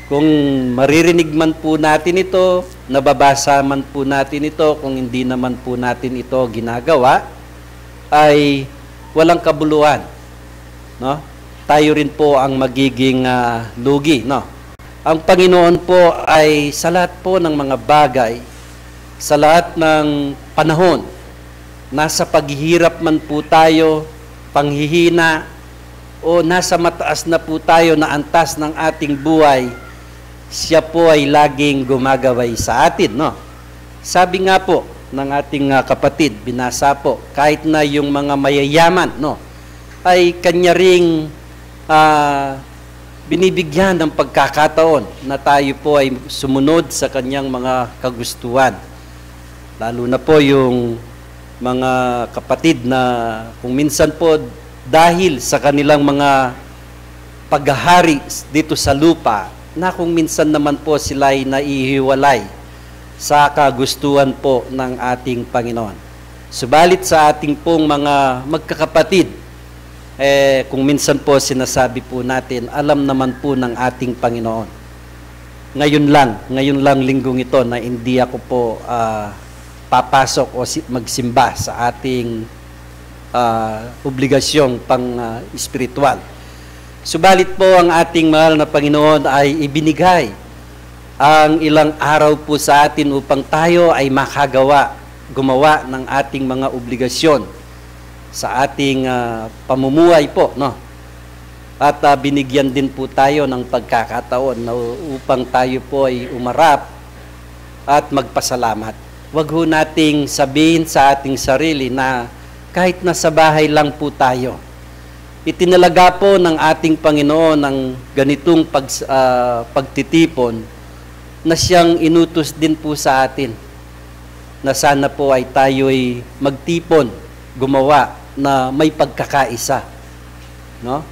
Kung maririnig man po natin ito, nababasa man po natin ito, kung hindi naman po natin ito ginagawa, ay walang kabuluhan, no? Tayo rin po ang magiging lugi, no? Ang Panginoon po ay sa lahat po ng mga bagay, sa lahat ng panahon, nasa paghihirap man po tayo, panghihina, o nasa mataas na po tayo na antas ng ating buhay, siya po ay laging gumagabay sa atin, no? Sabi nga po ng ating kapatid, binasa po, kahit na yung mga mayayaman, no, ay kanya ring binibigyan ng pagkakataon na tayo po ay sumunod sa kanyang mga kagustuhan. Lalo na po yung mga kapatid na kung minsan po dahil sa kanilang mga paghahari dito sa lupa, na kung minsan naman po sila ay naihiwalay sa kagustuhan po ng ating Panginoon. Subalit sa ating pong mga magkakapatid, kung minsan po sinasabi po natin, alam naman po ng ating Panginoon. Ngayon lang linggong ito na hindi ako po papasok o magsimba sa ating obligasyong pang-espiritual. Subalit po ang ating mahal na Panginoon ay ibinigay ang ilang araw po sa atin upang tayo ay gumawa ng ating mga obligasyon sa ating pamumuhay po, no? At binigyan din po tayo ng pagkakataon na upang tayo po ay umarap at magpasalamat. Huwag ho nating sabihin sa ating sarili na kahit nasa bahay lang po tayo, itinalaga po ng ating Panginoon ang ganitong pagtitipon na siyang inutos din po sa atin, na sana po ay tayo'y magtipon, gumawa na may pagkakaisa, no?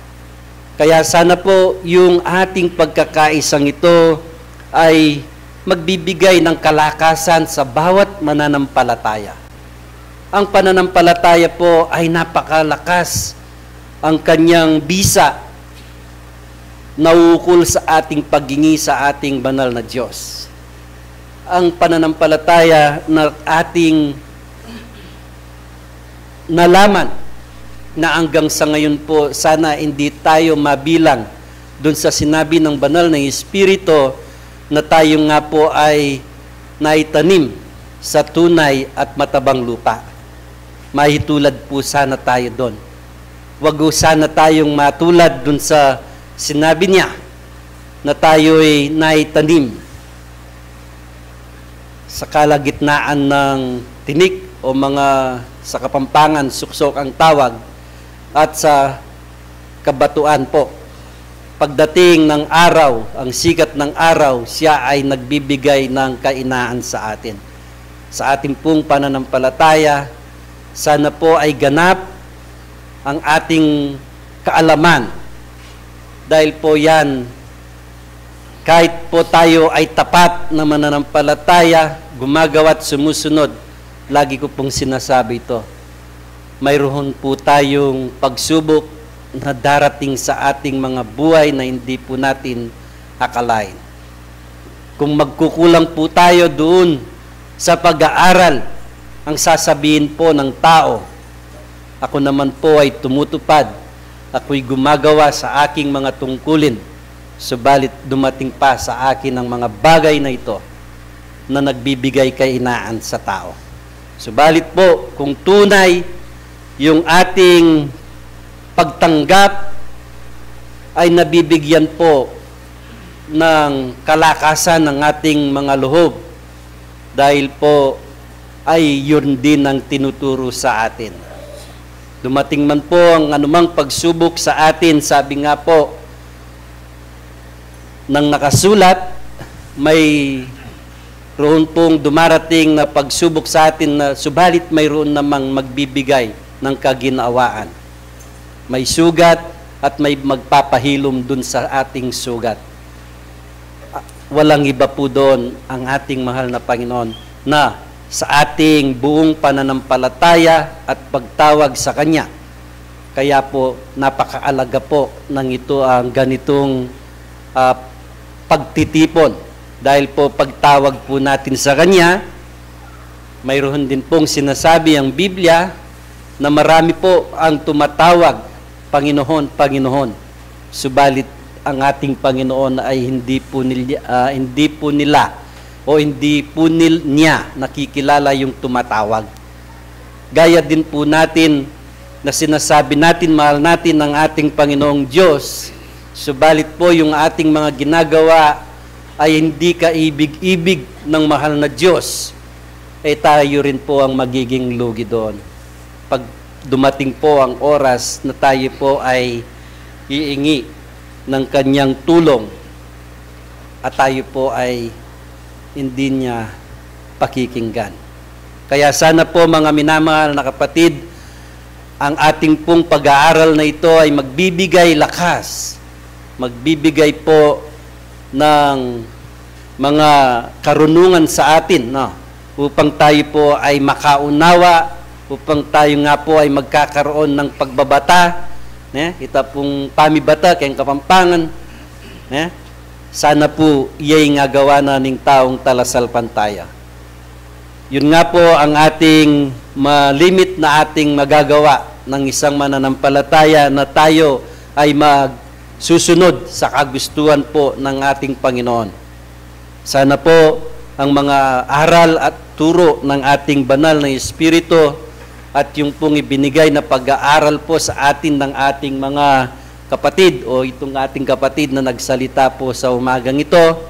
Kaya sana po yung ating pagkakaisang ito ay magbibigay ng kalakasan sa bawat mananampalataya. Ang pananampalataya po ay napakalakas ang kanyang bisa nauukol sa ating paggingi sa ating banal na Diyos. Ang pananampalataya na ating nalaman na hanggang sa ngayon po, sana hindi tayo mabilang doon sa sinabi ng banal na Espiritu na tayo nga po ay naitanim sa tunay at matabang lupa. Mahitulad po sana tayo doon. Wag sana tayong matulad doon sa sinabi niya na tayo ay naitanim sa kalagitnaan ng tinik o mga sa Kapampangan, suksok ang tawag, at sa kabatuan po. Pagdating ng araw, ang sikat ng araw, siya ay nagbibigay ng kainaan sa atin. Sa ating pong pananampalataya, sana po ay ganap ang ating kaalaman. Dahil po yan, kahit po tayo ay tapat na mananampalataya, gumagawa at sumusunod, lagi ko pong sinasabi ito, mayroon po tayong pagsubok na darating sa ating mga buhay na hindi po natin akalain. Kung magkukulang po tayo doon sa pag-aaral, ang sasabihin po ng tao, ako naman po ay tumutupad, ako'y gumagawa sa aking mga tungkulin, subalit dumating pa sa akin ang mga bagay na ito na nagbibigay kainaan sa tao. Subalit po, kung tunay yung ating pagtanggap ay nabibigyan po ng kalakasan ng ating mga loob, dahil po ay yun din ang tinuturo sa atin. Dumating man po ang anumang pagsubok sa atin, sabi nga po nang nakasulat, may roon pong dumarating na pagsubok sa atin na subalit mayroon namang magbibigay ng kaginawaan. May sugat at may magpapahilom dun sa ating sugat. Walang iba po doon ang ating mahal na Panginoon na sa ating buong pananampalataya at pagtawag sa Kanya. Kaya po, napakaalaga po ng ito ang ganitong pagtitipon. Dahil po pagtawag po natin sa Kanya, mayroon din pong sinasabi ang Biblia na marami po ang tumatawag, Panginoon, Panginoon. Subalit ang ating Panginoon ay hindi po nila niya nakikilala yung tumatawag. Gaya din po natin na sinasabi natin, mahal natin ang ating Panginoong Diyos, subalit po yung ating mga ginagawa ay hindi kaibig-ibig ng mahal na Diyos, tayo rin po ang magiging lugi doon. Pag dumating po ang oras na tayo po ay iingi ng Kanyang tulong at tayo po ay hindi niya pakikinggan. Kaya sana po mga minamahal na kapatid, ang ating pong pag-aaral na ito ay magbibigay lakas, magbibigay po ng mga karunungan sa atin, no? Upang tayo po ay makaunawa, upang tayo nga po ay magkakaroon ng pagbabata, ita pong pamibata kayong Kapampangan, sana po iyay nga gawa na ning taong talasal pantaya. Yun nga po ang ating malimit na ating magagawa ng isang mananampalataya na tayo ay magsusunod sa kagustuhan po ng ating Panginoon. Sana po ang mga aral at turo ng ating banal na Espiritu at yung pong ibinigay na pag-aaral po sa atin ng ating mga kapatid o itong ating kapatid na nagsalita po sa umagang ito,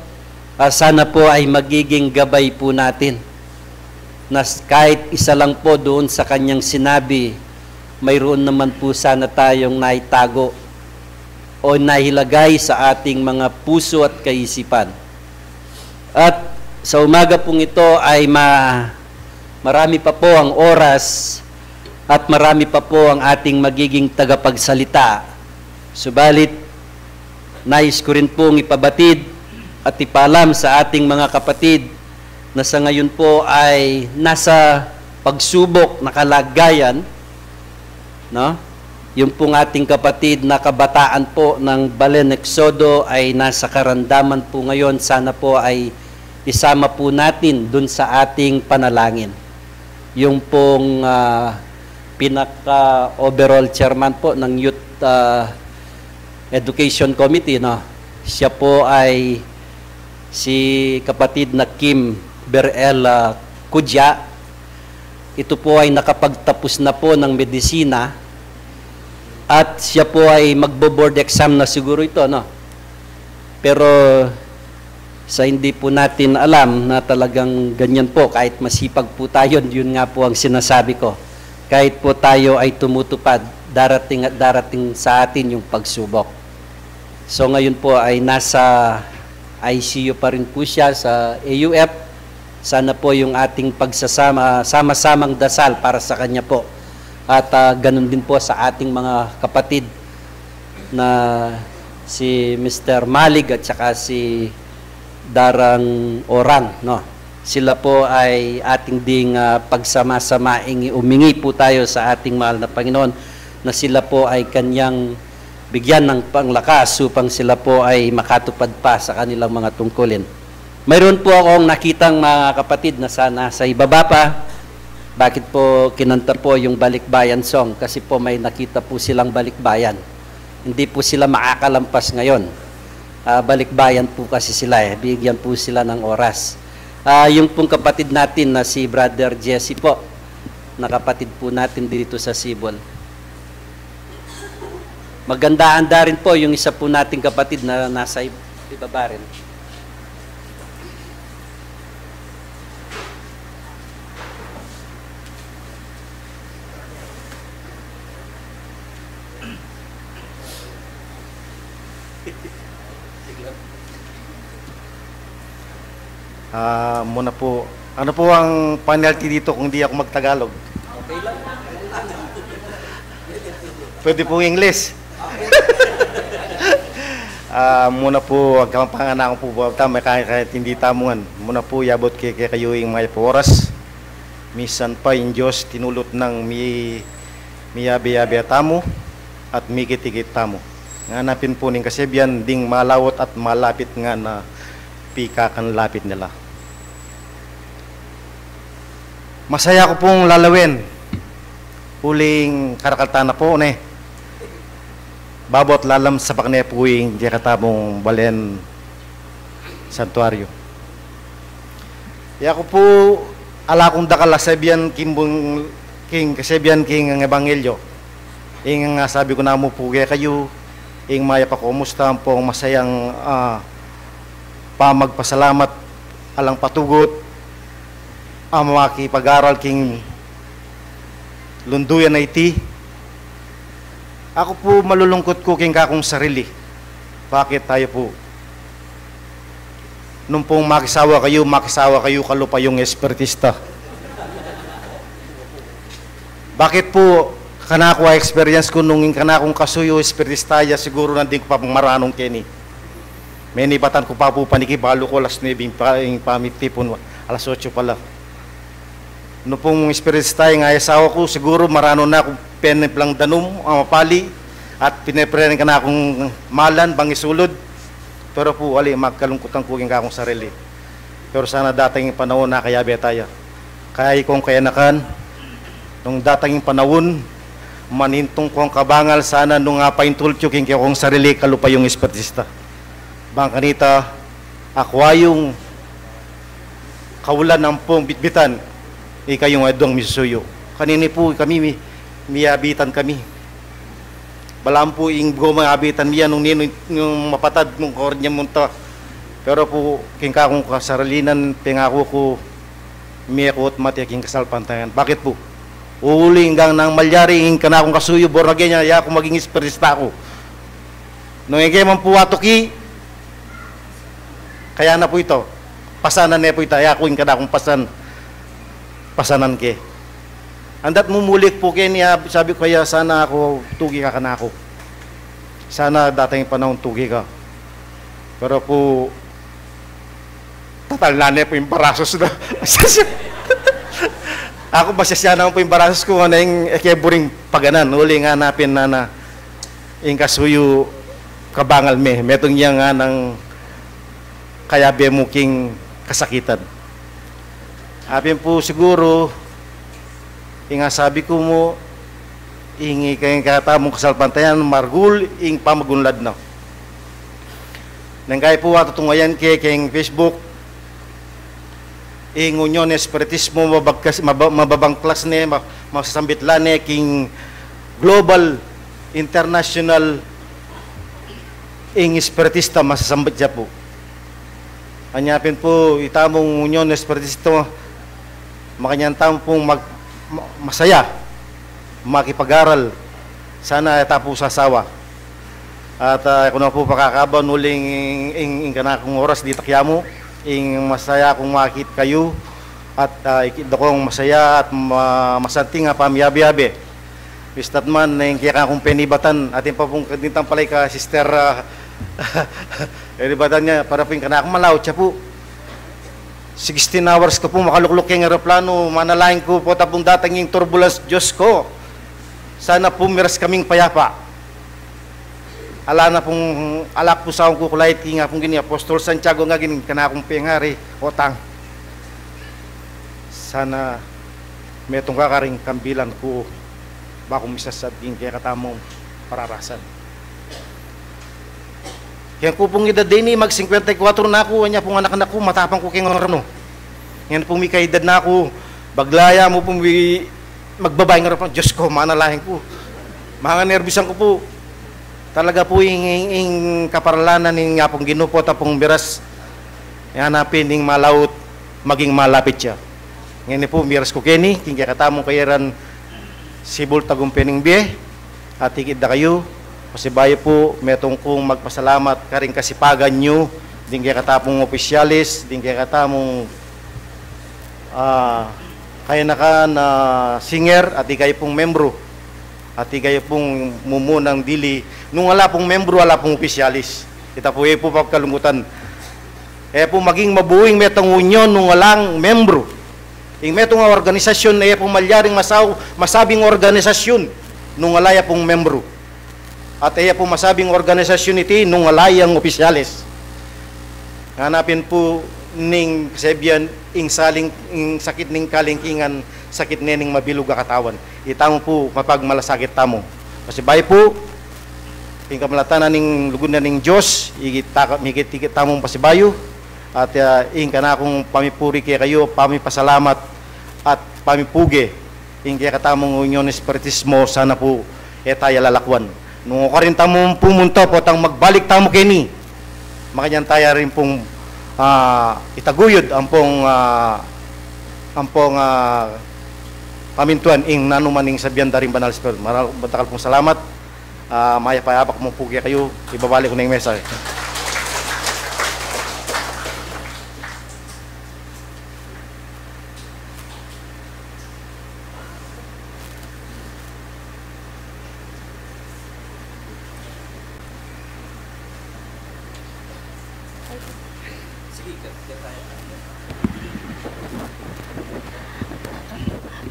sana po ay magiging gabay po natin. Na kahit isa lang po doon sa kanyang sinabi, mayroon naman po sana tayong naitago o nahilagay sa ating mga puso at kaisipan. At sa umaga pong ito ay marami pa po ang oras at marami pa po ang ating magiging tagapagsalita. Subalit, nais ko rin pong ipabatid at ipalam sa ating mga kapatid na sa ngayon po ay nasa pagsubok na kalagayan, no? yung pong ating kapatid na kabataan po ng Balen Exodo ay nasa karandaman po ngayon. Sana po ay isama po natin dun sa ating panalangin. Yung pong pinaka-overall chairman po ng Youth Education Committee, no? Siya po ay si kapatid na Kim Berel Kudya. Ito po ay nakapagtapos na po ng medisina at siya po ay magbo-board exam na siguro ito, no? Pero sa hindi po natin alam na talagang ganyan po, kahit masipag po tayo, yun nga po ang sinasabi ko. Kahit po tayo ay tumutupad, darating at darating sa atin yung pagsubok. So ngayon po ay nasa ICU pa rin po siya sa AUF. Sana po yung ating sama-samang dasal para sa kanya po. At ganun din po sa ating mga kapatid na si Mr. Malig at saka si Darang Orang, no? Sila po ay ating ding pagsama-samaing umingi po tayo sa ating mahal na Panginoon na sila po ay kanyang bigyan ng panglakas upang sila po ay makatupad pa sa kanilang mga tungkulin. Mayroon po akong nakitang mga kapatid na sana sa ibaba pa. Bakit po kinanta po yung Balikbayan song? Kasi po may nakita po silang balikbayan. Hindi po sila makakalampas ngayon. Balikbayan po kasi sila eh. Bigyan po sila ng oras. Yung pong kapatid natin na si Brother Jesse po, na kapatid po natin dito sa Sibol. Maganda-anda rin po yung isa po nating kapatid na nasa ibaba rin. Muna po, ano po ang penalty dito kung di ako magtagalog? Okay lang. Pwede po English. Muna po, ang kapanganak ko po, may kahit hindi tamungan. Muna po, yabot kayo yung may oras. Misan pa yung Diyos, tinulot ng miyabi-yabi tamo at mikit-ikit tamo. Nganapin po ning kasebyan, ding malawot at malapit nga na pikakan lapit nila. Masaya ko pong lalawin. Huling karakaltana po, ne. Babot lalam sa pakne po yung dikatabong Balen Santuario. Ya ko po ala kong dakalasebyan king kasebyan king ang ebanghelyo. Ing nga sabi ko na mo po kayo, ing maya pa kumusta po masayang magpasalamat alang patugot ang makipag-aral king lunduyan na iti. Ako po malulungkot ko king kakong sarili. Bakit tayo po? Nung pong makisawa kayo kalupa yung espiritista. Bakit po kanako experience ko nung kanakong kasuyo espiritistaya siguro nanding ko pa maranong keni. May nibatan ko pa po panikibalo ko alas 9 yung pamitipon alas 8 pala. Nung pong espiritistaya nga asawa ko siguro marano na akong peniplang danum ang mapali at pinepren ka na akong malan bang isulod. Pero po ali magkalungkutan ko king kakong sarili. Pero sana dating panahon na kaya betaya. Kaya kong kayanakan nung dating panahon manintong kong kabangal sana nung paintultyo king kakong sarili kalupa yung espiritista. Bang kanita akwayong kaulan ng pong bitbitan ikayong adong misusuyo. Kanini po kami miyabitan kami. Balam po ing mga abitan miya nung nino yung mapatad nung kornya munta. Pero po king kakong kasaralinan pingako ko miyakot mati king kasalpantayan. Bakit po? Uli hanggang nang malyari ing kanakong kasuyo bornagay niya ya ako maging espiritista ko. Nung ikay man po atoki kaya na po ito. Pasanan na po ito. Ya ako ing kanakong pasanan ke. Andat mumulik po kaya niya, sabi ko kaya sana ako, tugi ka na ako. Sana dating panahon tugi ka. Pero po, tatal na niya po yung parasos na. Ako masasya naman po yung barasos ko na yung keburing paganan. Uli nga hanapin na yung kasuyo kabangal me. Metong niya nga ng kayabe mo king kasakitan. Apin po siguro, yung sabi ko mo, ingi kayong katamong kasalpantayan, margul, ing pamagunlad na. Nang kaya po tungayan kayong Facebook, ingunyon espiritismo mababangklas ne masasambit la ne king global international ing espiritista masasambit siya po. Anyapin po itamong unyon espiritista makanyantam pong masaya makipag-aral sana tapo sasawa at kung na po pakakaban uling ing kanakong oras di takyamo ing masaya kung makit kayo at ikita kong masaya at masanting nga pamiyabi-yabi. Pistat man na yung kaya kong penibatan atin pa pong kadintang palay ka sister penibatan niya para po yung kanakong malaw siya po 16 hours ko po makaluklok yung aeroplano manalain ko po tapong datang yung turbulence Diyos ko sana po miras kaming payapa. Ala na pong alak po sa akong kukulait nga pong gini Apostol Santiago nga gini kanakong pengari otang sana metong kakaring kambilan ko bakong misasad din kaya katamong pararasan kaya ko pong edad din mag 54 na ako niya pong anak-anak ko matapang ko kaya nga yan pong may kaedad na ako baglaya mo pong magbabay nga rin Diyos ko manalahin ko mga nervisan ko po talaga po yung kaparalanan ng nga pong ginupo tapong biras hanapin ng malaut maging malapit siya. Ngayon po biras ko kini king katamong kayaran sibol tagumpening biye at higit na kayo kasi bayo po metong kong magpasalamat karing kasipagan nyo din kaya katapong opisyalis din kaya katamong kaya na ka na singer at kayo pong membro at kayo pong mumunang dili nung wala pong membro, wala pong opisyalis. Kita po po pagkalungutan. Po maging mabuing metong unyon nung walang membro. Yung metong organisasyon na po malyaring masabing organisasyon nung wala pong membro. At po masabing organisasyon iti nung wala yung opisyalis. Hanapin po ning kasabihan ing saling ing sakit ning kalingkingan sakit nening mabilog katawan. Itamo po mapagmalasakit tamo. Kasi bay po ing kamalatanan ning lugod na ning Dios igit tamong pasibayo at ing kanakong pamipuri kay kayo pamipasalamat at pamipuge ing kaya katamong unyon espiritismo sana po etaya lalakwan. Nung ka rin tamong pumunta po tang magbalik tamo kini makanyan taya rin pong itaguyod ang pong pamintuan ing nanumaning sabihan daring banal spirit. Matakal pong salamat. Maya payapak mo po kayo. Ibabalik ko na yung mensahe.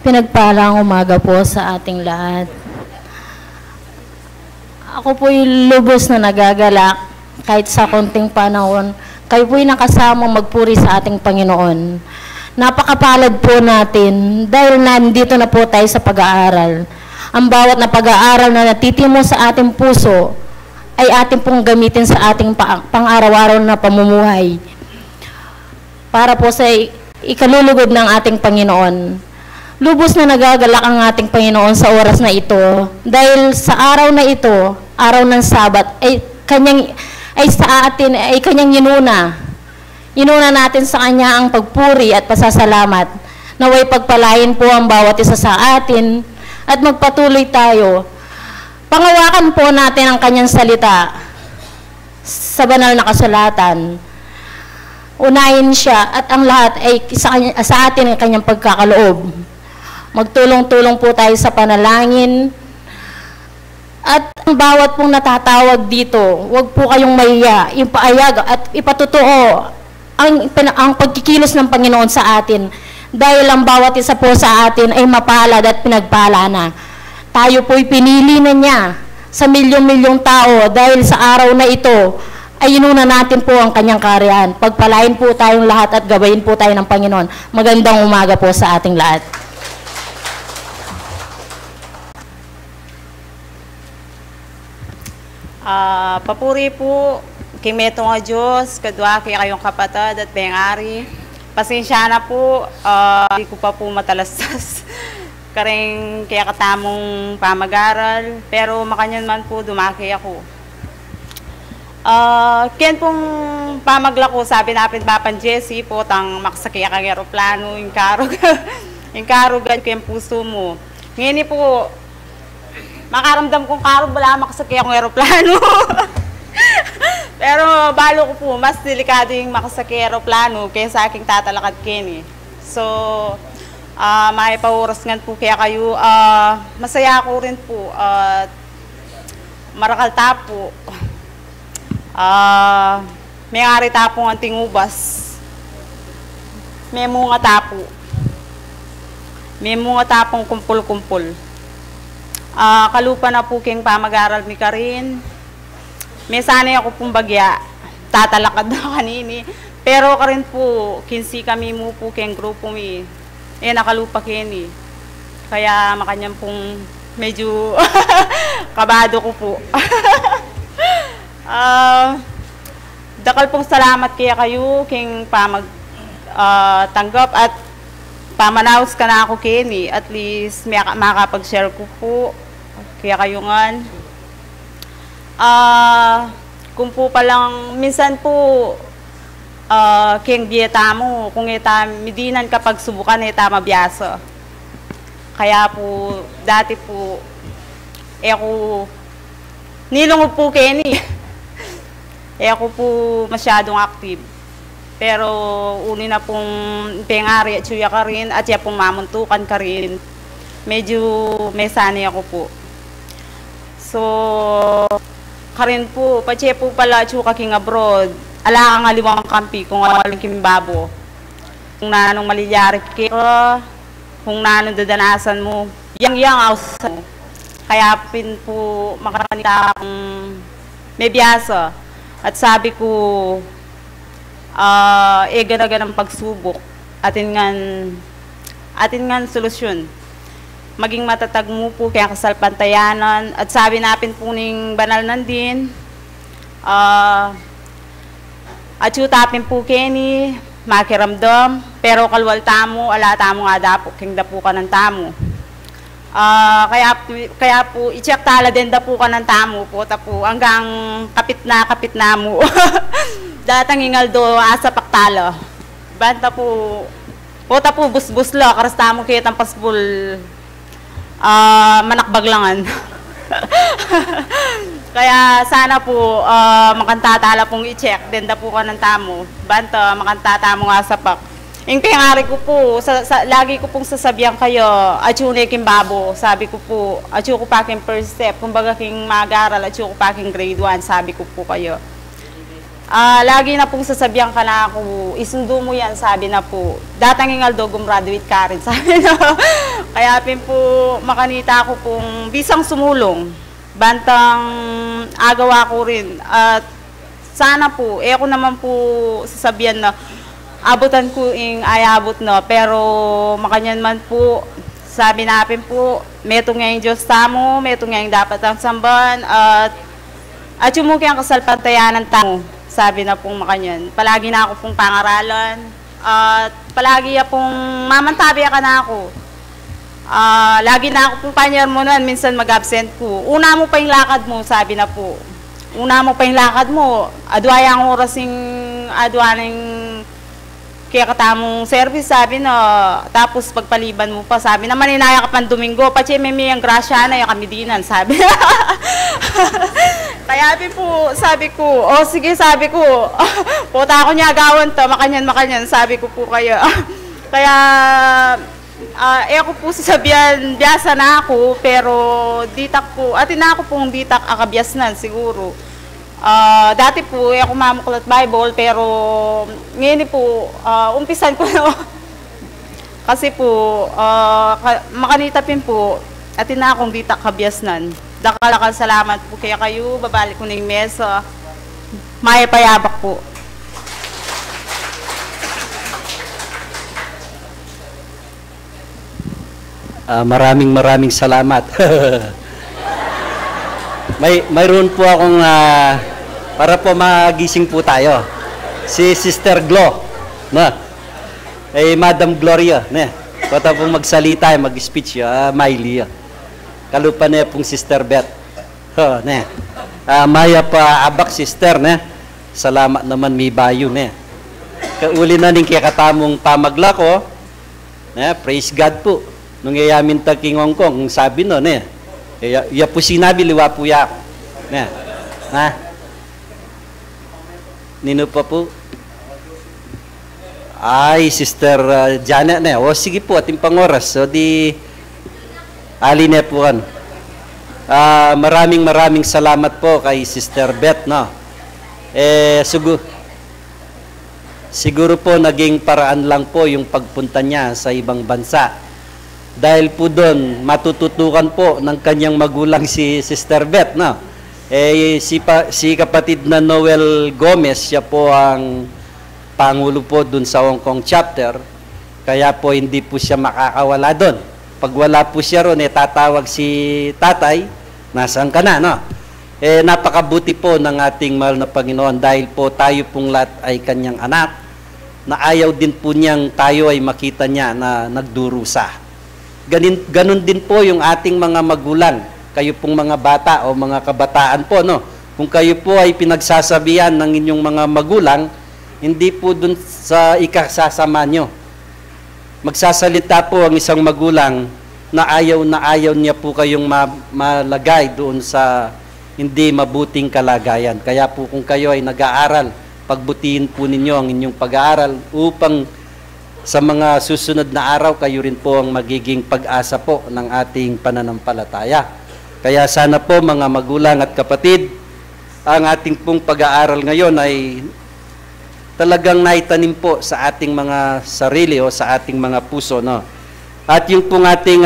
Pinagpalang umaga po sa ating lahat. Ako po'y lubos na nagagalak kahit sa konting panahon. Kayo po'y nakasamang magpuri sa ating Panginoon. Napakapalad po natin dahil nandito na po tayo sa pag-aaral. Ang bawat na pag-aaral na natitimo sa ating puso ay ating pong gamitin sa ating pang-araw-araw na pamumuhay para po sa ikalulugod ng ating Panginoon. Lubos na nagagalak ang ating Panginoon sa oras na ito dahil sa araw na ito, araw ng Sabat, ay sa atin ay kanyang inuna. Inuna natin sa kanya ang pagpuri at pasasalamat. Naway pagpalain po ang bawat isa sa atin at magpatuloy tayo. Pangawakan po natin ang kanyang salita sa banal na kasulatan. Unahin siya at ang lahat ay sa atin ang kanyang pagkakaloob. Magtulong-tulong po tayo sa panalangin. At ang bawat pong natatawag dito, huwag po kayong mahiya, ipaayag at ipatotoo ang pagkikilos ng Panginoon sa atin. dahil ang bawat isa po sa atin ay mapalad at pinagpala na. Tayo po'y pinili na niya sa milyong-milyong tao dahil sa araw na ito ay inuna natin po ang kanyang kaharian. Pagpalain po tayong lahat at gabayin po tayo ng Panginoon. Magandang umaga po sa ating lahat. Papuri po, kimeto nga Diyos, kadwa kaya kayong kapatid at bengari. Pasensya na po, hindi ko pa po matalastas. Karing kaya katamong pamag-aral, pero makanyan man po dumaki ako. Ken pong pamaglako, sabi napin Papan Jesse po, tang maksakya kang aeroplano, yung karugad ko yung puso mo. Ngayon po, makaramdam kong karog, wala makasakay akong aeroplano. Pero balo ko po, mas delikado yung makasakay aeroplano kaysa aking tatalakad Kenny. So, may pauras nga po kaya kayo. Masaya ako rin po. Marakal tapo. May ari tapong anting ubas. May mga tapo. May mga tapong kumpul-kumpul. Kalupa na po king pamag-aral mi karin. May sanay ako pong bagya. Tatalakad na kanini. Pero karin po, kinsi kami mo po king grupo mi. Nakalupa kini. Kaya makanyang pong medyo kabado ko po. Dakal pong salamat kaya kayo king tanggap at pamanaos ka na ako kini. At least makakapag-share ko po. Kaya kayo nga. Kung po palang, minsan po, keng dieta mo, kung ita midinan kapag subukan, ita mabiyasa. Kaya po, dati po, ako, nilungog po keni. Ako po masyadong active. Pero uni na pong pengari at suya ka rin, at ya pong mamuntukan ka rin. Medyo may sanay ako po. So, karin po, pache po pala tsuka king abroad. Ala ka nga limang kampi kung walang kimbabo. Kung nanong maliyari ka, kung nanong dadanasan mo, yang awsan mo. Kaya pin po makakanita akong may biyasa. At sabi ko, ganaganang pagsubok. Atin ngan solusyon. Maging matatag mo po kaya kasalpantayanan. At sabi napin po ning banal nandin, at tapin po keni, makiramdam, pero kalwal tamo, ala tamo nga dapo, king dapo ka ng tamo. Kaya po, i-check tala din dapo ka ng tamo po, tapo, hanggang kapit na mo. Datang ingaldo, asa paktala. Banta po, tapo, bus-bus la, karas tamo kaya tampasbul, manakbaglangan. Kaya sana po makantatala pong i-check din po ka ng tamo. Banta makantata mo nga sapak. Yung kayangari ko po, lagi ko pong sasabihan kayo, atune king babo, sabi ko po, atune ko pa king first step, kumbaga king mag-aral, atune ko pa king grade 1, sabi ko po kayo. Lagi na pong sasabihan ka na ako, isundo mo yan, sabi na po. Datang ingaldo, gumraduate ka rin, sabi na. Kaya pin po, makanita ako pong bisang sumulong. Bantang agawa ko rin. At sana po, ako naman po sasabihan na, abutan ko yung ayabot na. Pero makanyan man po, sabi napin po, meto nga yung Diyos tamo, meto nga yung dapat ang samban, at yung mukha ang kasalpantayanan tamo. Sabi na pong makanyan. Palagi na ako pong pangaralan. At palagi na pong mamantabi ka na ako. Lagi na ako pong panyar mo nun. Minsan mag-absent ko. Una mo pa yung lakad mo, sabi na po. Una mo pa yung lakad mo. Adwayang orasing adwaning kaya katamong service, sabi na. Tapos pagpaliban mo pa, sabi na maninaya ka pang Domingo. Pache may ang grasya na yung kami dinan, sabi. Kaya po, sabi ko, sige, sabi ko, puta ako niya agawan to, makanyan, sabi ko po kayo. Kaya, ako po sasabihan, biyasa na ako, pero ditak po, atin na ako pong ditak akabyasnan siguro. Dati po, ako mamukulat Bible, pero ngayon po, umpisan ko na, Kasi po, makanitapin po, atin na akong dita kabyasnan. Dakal salamat po kaya kayo, babalik ko na yung mesa. Maya payabak po. Maraming salamat. Mayroon po akong para po magising po tayo. Si Sister Glo, na. Madam Gloria, ne. Kota pong magsalita, mag-speech, Miley. Kalupa na pong Sister Beth. Ne. Maya pa abak sister, ne. Salamat naman may bayo, ne. Kauli na ning kaya katamong pamagla ko. Ne, praise God po. Nung yayamin ta King Hong Kong, sabi no, ne. Ya po sinabi, liwa po ya. Ne. Ha? Nino pa po? Ay, Sister Janet, ne. O, sige po, ating pangoras. So, di, ali na po kan. Maraming salamat po kay Sister Beth, no. Siguro po naging paraan lang po yung pagpunta niya sa ibang bansa. Dahil po doon, matututukan po ng kanyang magulang si Sister Beth, no. Si kapatid na Noel Gomez, siya po ang pangulo po doon sa Hong Kong chapter. Kaya po hindi po siya makakawala doon. Pag wala po siya ron, tatawag si tatay, nasaan ka na, no? Napakabuti po ng ating mahal na Panginoon dahil po tayo pong lahat ay kanyang anak na ayaw din po niyang tayo ay makita niya na nagdurusa. Ganun din po yung ating mga magulang, kayo pong mga bata o mga kabataan po, no? Kung kayo po ay pinagsasabihan ng inyong mga magulang, hindi po dun sa ikasasama nyo. Magsasalita po ang isang magulang na ayaw niya po kayong malagay doon sa hindi mabuting kalagayan. Kaya po kung kayo ay nag-aaral, pagbutihin po ninyo ang inyong pag-aaral upang sa mga susunod na araw, kayo rin po ang magiging pag-asa po ng ating pananampalataya. Kaya sana po mga magulang at kapatid, ang ating pong pag-aaral ngayon ay talagang naitanim po sa ating mga sarili o sa ating mga puso, no? At yung pong ating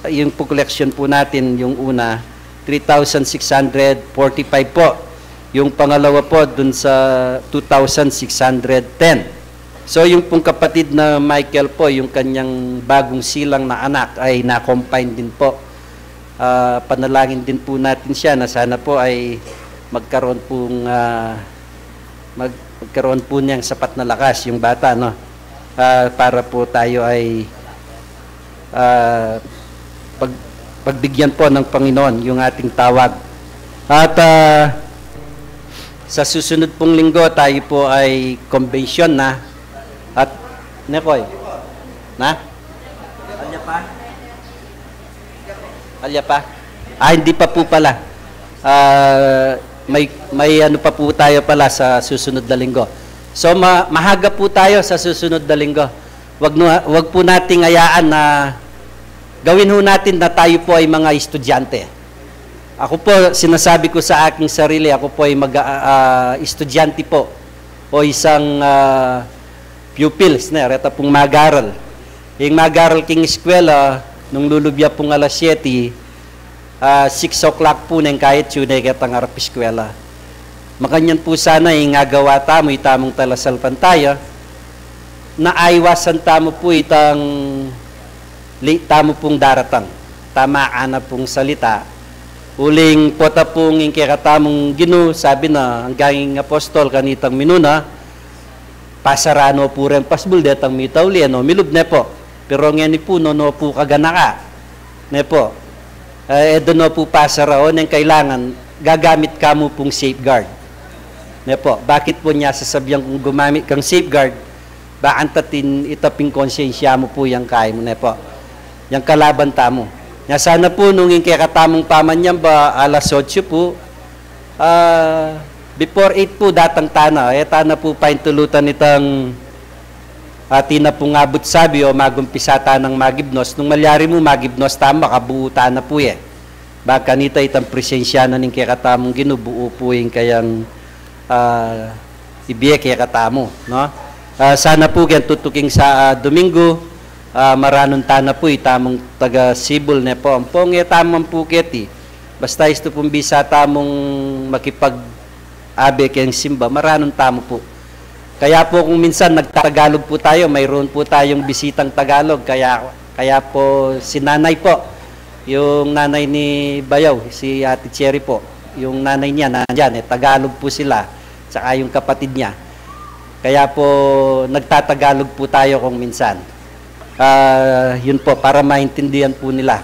yung collection po natin, yung una, 3,645 po. Yung pangalawa po dun sa 2,610. So yung pong kapatid na Michael po, yung kanyang bagong silang na anak ay na-combine din po. Panalangin din po natin siya na sana po ay magkaroon po niyang sapat na lakas yung bata, no? Para po tayo ay pagbigyan po ng Panginoon yung ating tawag. At sa susunod pong linggo, tayo po ay convention na. At, Nekoy? Na? Alya pa? Alya pa? Hindi pa po pala. May ano pa po tayo pala sa susunod na linggo. So, mahaga po tayo sa susunod na linggo. Wag po nating hayaan na gawin ho natin na tayo po ay mga estudyante. Ako po, sinasabi ko sa aking sarili, ako po ay estudyante po o isang pupils na, reta pong mag-aral. Yung mag-aral king eskwela, nung lulubya pong alas 7, 6 o'clock po nang kahit yun ay katang arap eskwela. Makanyan po sana yung ngagawa tamo, itamong talasal pantaya, na aiwasan tamo po itang tamo pong daratang. Tamaan na pong salita. Uling pota pong yung kakatamong Gino, sabi na, ang ganging apostol kanitang minuna, pasarano po rin pasbul, detang mitawli, ano, milub ne po. Pero ngayon po, no po kaganaka. Ne po. Edo no po pasarao, nang kailangan, gagamit ka mo pong safeguard. Ne po. Bakit po niya sasabihan kung gumamit kang safeguard, baantatin itaping konsensya mo po yung kaya mo, ne po. Yung kalaban tamo. Nga sana po, nung yung katamong paman niya ba, alas 8 po, before 8 po, datang tana. Tana po paintulutan itang tina po ngabot sabi o magumpisa tanang magibnos. Nung malyari mo, magibnos tama, kabuutan na po Baka nita itang presensya na ng katamong ginubuo po yung kayang ibiye kaya katamo. No? Sana po yan tutuking sa Domingo, maranon tana po tamong taga Sibol na po. Ang pong tamang puketi. Basta isto pong bisa tamong makipag-abe kayang simba, maranon tamo po. Kaya po kung minsan nagtatagalog po tayo, mayroon po tayong bisitang Tagalog. Kaya po si nanay po, yung nanay ni Bayaw, si Ate Cherry po, yung nanay niya nandyan, Tagalog po sila, tsaka yung kapatid niya. Kaya po nagtatagalog po tayo kung minsan. Yun po, para maintindihan po nila.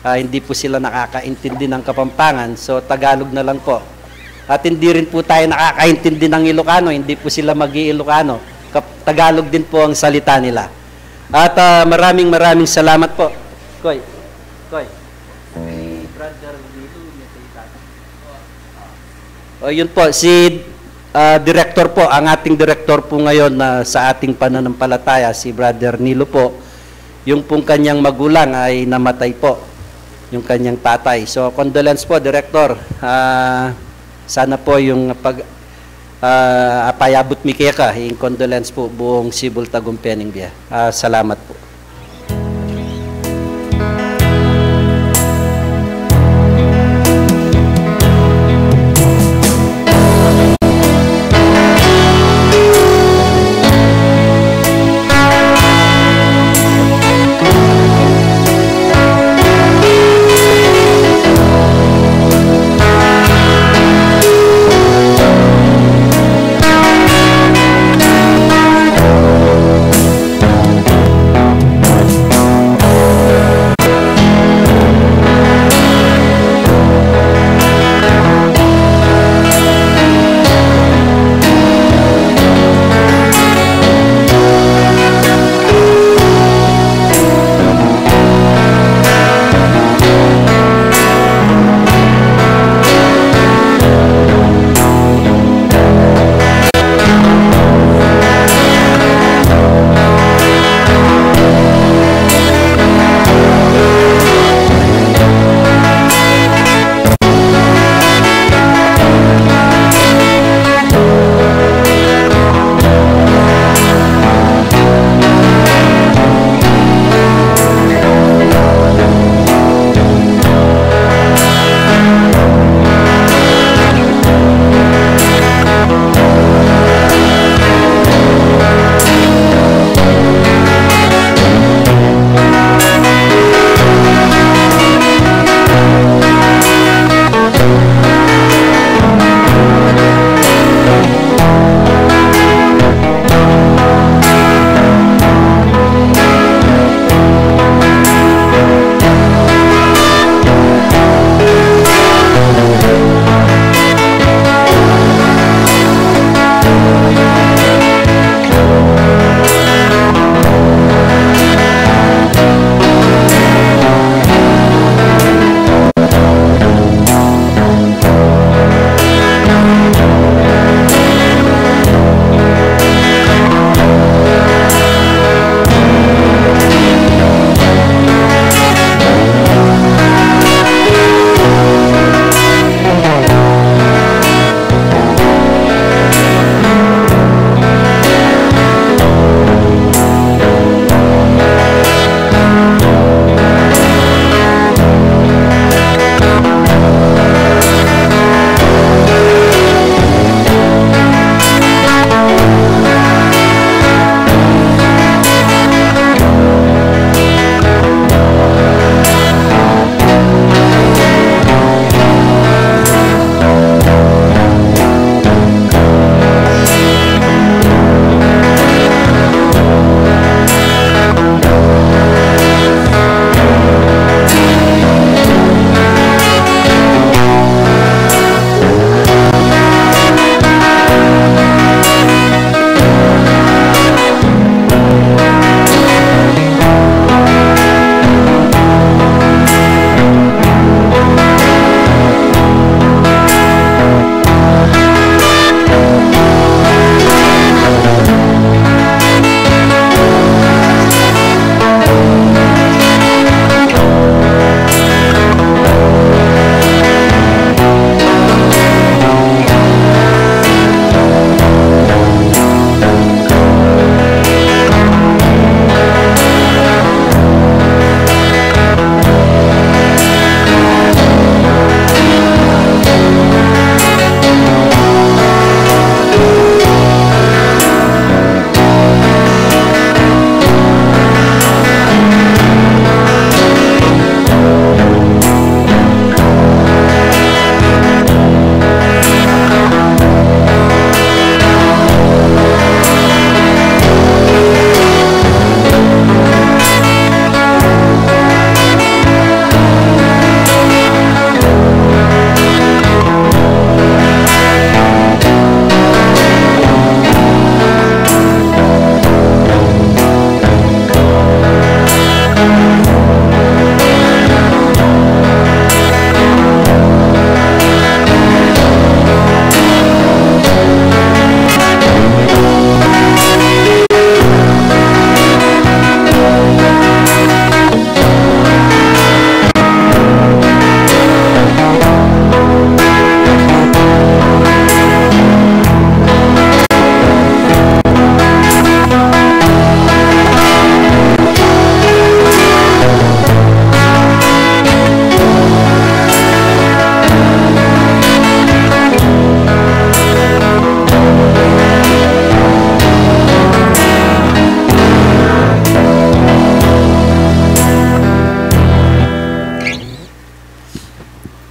Hindi po sila nakakaintindi ng Kapampangan, so Tagalog na lang po. At hindi rin po tayo nakakaintindi ng Ilocano, hindi po sila mag-i-Ilocano. Tagalog din po ang salita nila. At maraming salamat po. Koy. Brother yun po, si director po, ang ating director po ngayon sa ating pananampalataya, si Brother Nilo po, yung pong kanyang magulang ay namatay po, yung kanyang tatay. So, condolence po, Director. Sana po yung apayabot mikeka, yung condolence po buong Sibol Tagumpeng Biya. Salamat po.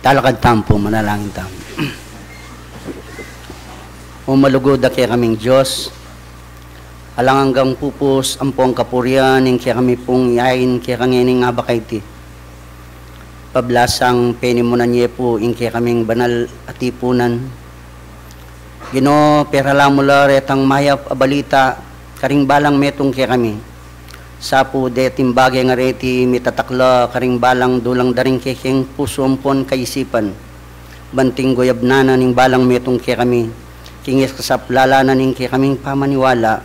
Talakad tampo, manalangin tampo. Umalugod kaya kaming Diyos, alang hanggang pupus, ampong kapurian, yung kaya kami pong yain, kaya kangining nga bakay ti. Pablasang penimunan niya po, yung kaya kaming banal at ipunan. Gino, perala mula retang mayap abalita, karing balang metong kaya kami. Sapo detim bagay nga reti mitatakla, karing balang dulang daring kekeng puso ampon kaisipan. Banting goyab nana ning balang metong kaya kami. Kingis kasaplala na ning kaya kaming pamaniwala,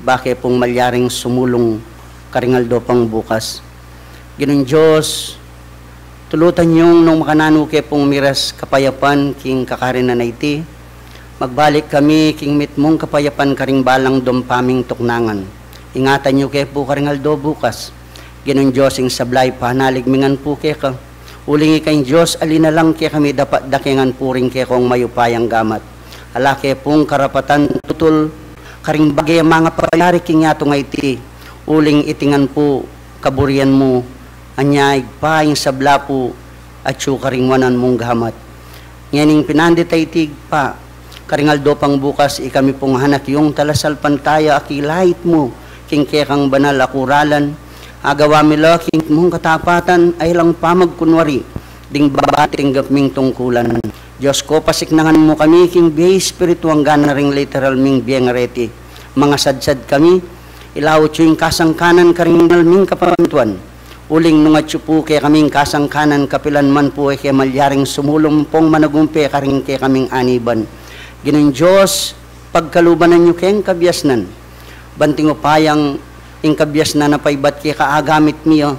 bake pong malyaring sumulong karingaldo pang bukas. Ginon Diyos, tulutan yung nung makanano kay pong miras kapayapan king kakarin na naiti. Magbalik kami king mitmong kapayapan karing balang dompaming tuknangan. Ingatan nyo kay po karingaldo bukas. Ginon Diyos ing sablay panaligmingan po kay ka. Ulingi kayong Diyos alina lang kay kami dapat dakingan po rin kay kong mayupayang gamat. Ala kay pong karapatan tutul karing bagay mga payari king yato nga iti. Uling itingan po kaburian mo. Anyay pa yung sabla po at siyo karingwanan mong gamat. Nganing pinanditaytig pa. Karingaldo pang bukas, ikami pong hanak yung talasal pantaya, akilait mo, king kekang banal akuralan, agawa mila, king mong katapatan, ay lang pamagkunwari, ding babating gapming tungkulan. Diyos ko, pasiknangan mo kami, king biyay spiritu ang gana ring literal ming biyangareti. Mga sadsad kami, ilawot yung kasangkanan karingal ming kapamituan. Uling nung atyo po kaya kaming kasangkanan, kapilan man po kaya malyaring sumulong pong managumpe karing kaya kaming aniban. Ginon Diyos, pagkalubanan nyo kayong kabyasnan, banting upayang ing kabyasnan na paibat kaya kaagamit niyo,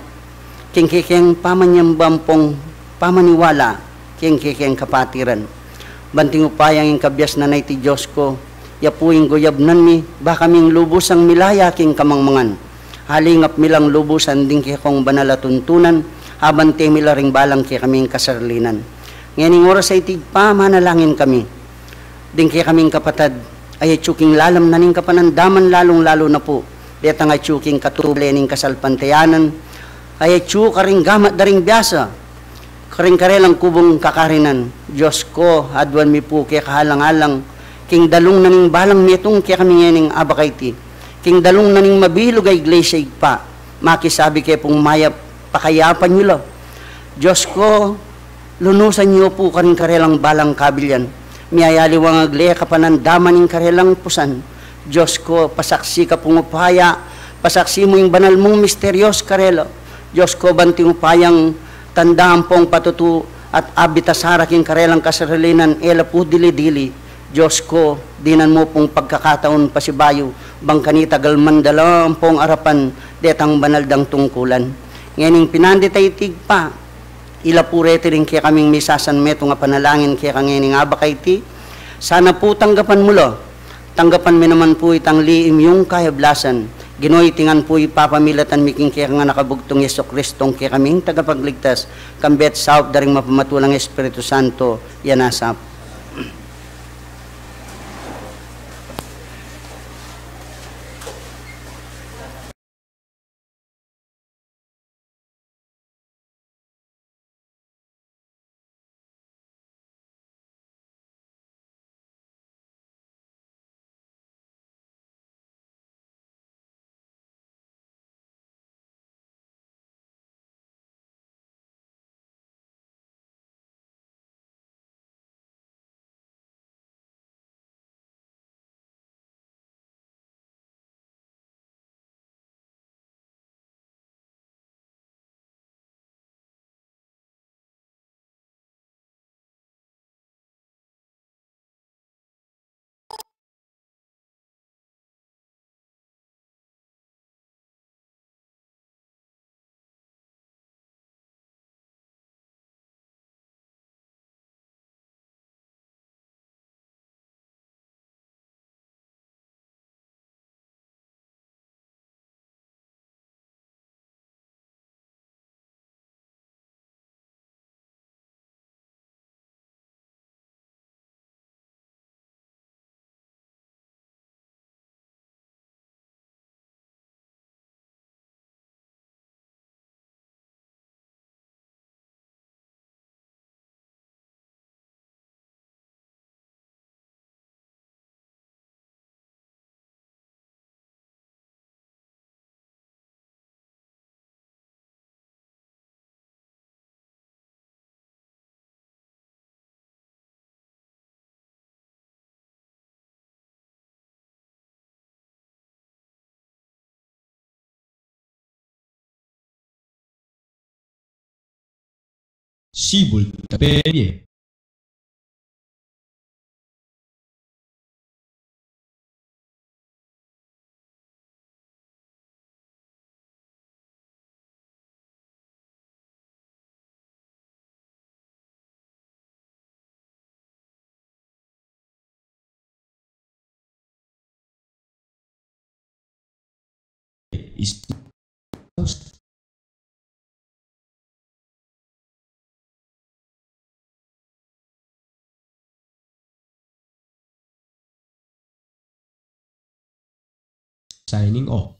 kayong pamanyambang pong pamaniwala, kayong kapatiran. Banting upayang ing kabyasnan na iti Diyos ko, yapuing goyabnan mi, baka ming lubusang milaya king kamangmangan. Halingap milang lubusan din kong banal at tuntunan, habang temilaring balang kaya kaming kasarlinan. Ngayon oras ay tigpa, manalangin kami. Din kaya kaming kapatad, ay tsuking lalam na ning kapanandaman lalong-lalo na po. Deta nga tsuking katuble ning kasalpantayanan, ay tsu karing gamat daring biyasa, karing karelang kubong kakarinan. Diyos ko, adwan mi po kaya kahalang-alang, king dalong na ning balang metong kaya kami ngayon abakayti, king dalong na ning mabilog ay iglesia pa, makisabi kaya pong mayap, pakayapan nyo lo. Diyos ko, lunusan nyo po karing karelang balang kabilyan, miyayaliwang agle kapanandaman ng karelang pusan. Diyos ko, pasaksi ka pong upaya, pasaksi mo yung banal mong misteryos karelo. Diyos ko, banting upayang tandaan pong patutu at abitasara king karelang kasaralinan, ela po dili-dili. Diyos ko, dinan mo pong pagkakataon pasibayo, bangkanita galmandalang pong arapan, detang banaldang tungkulan. Ngayon pinanditaytig pa, ila purete rin kaya kaming misasan meto nga panalangin kaya kangening abakay ti. Sana po tanggapan mo lo. Tanggapan mi naman po itang liim yung kahiblasan. Ginoy tingan po ipapamilatan miking kaya nga nakabugtong Yeso Kristong kaya kaming tagapagligtas. Kambet saop daring mapamatulang Espiritu Santo yanasap. Sibul Tapelie. Is signing off.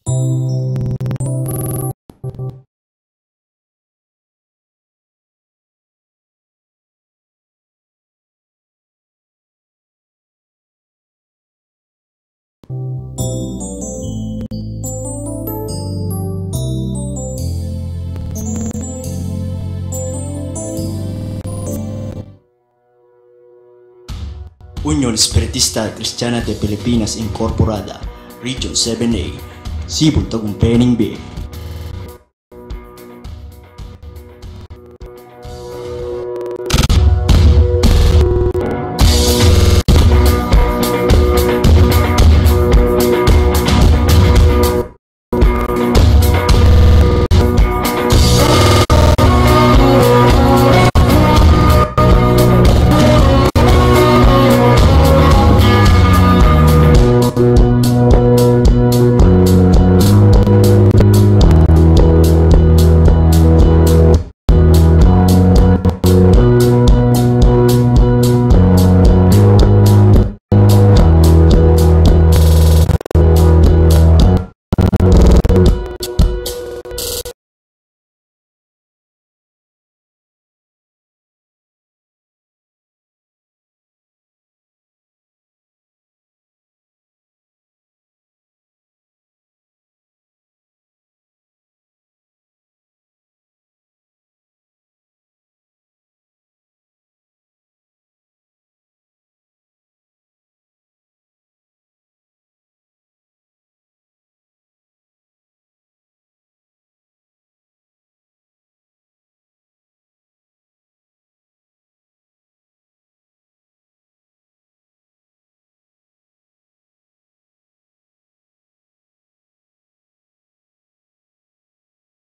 Unión Espiritista Cristiana de Pilipinas Incorporada, Region 7A, Cebu, Tagumpay, B.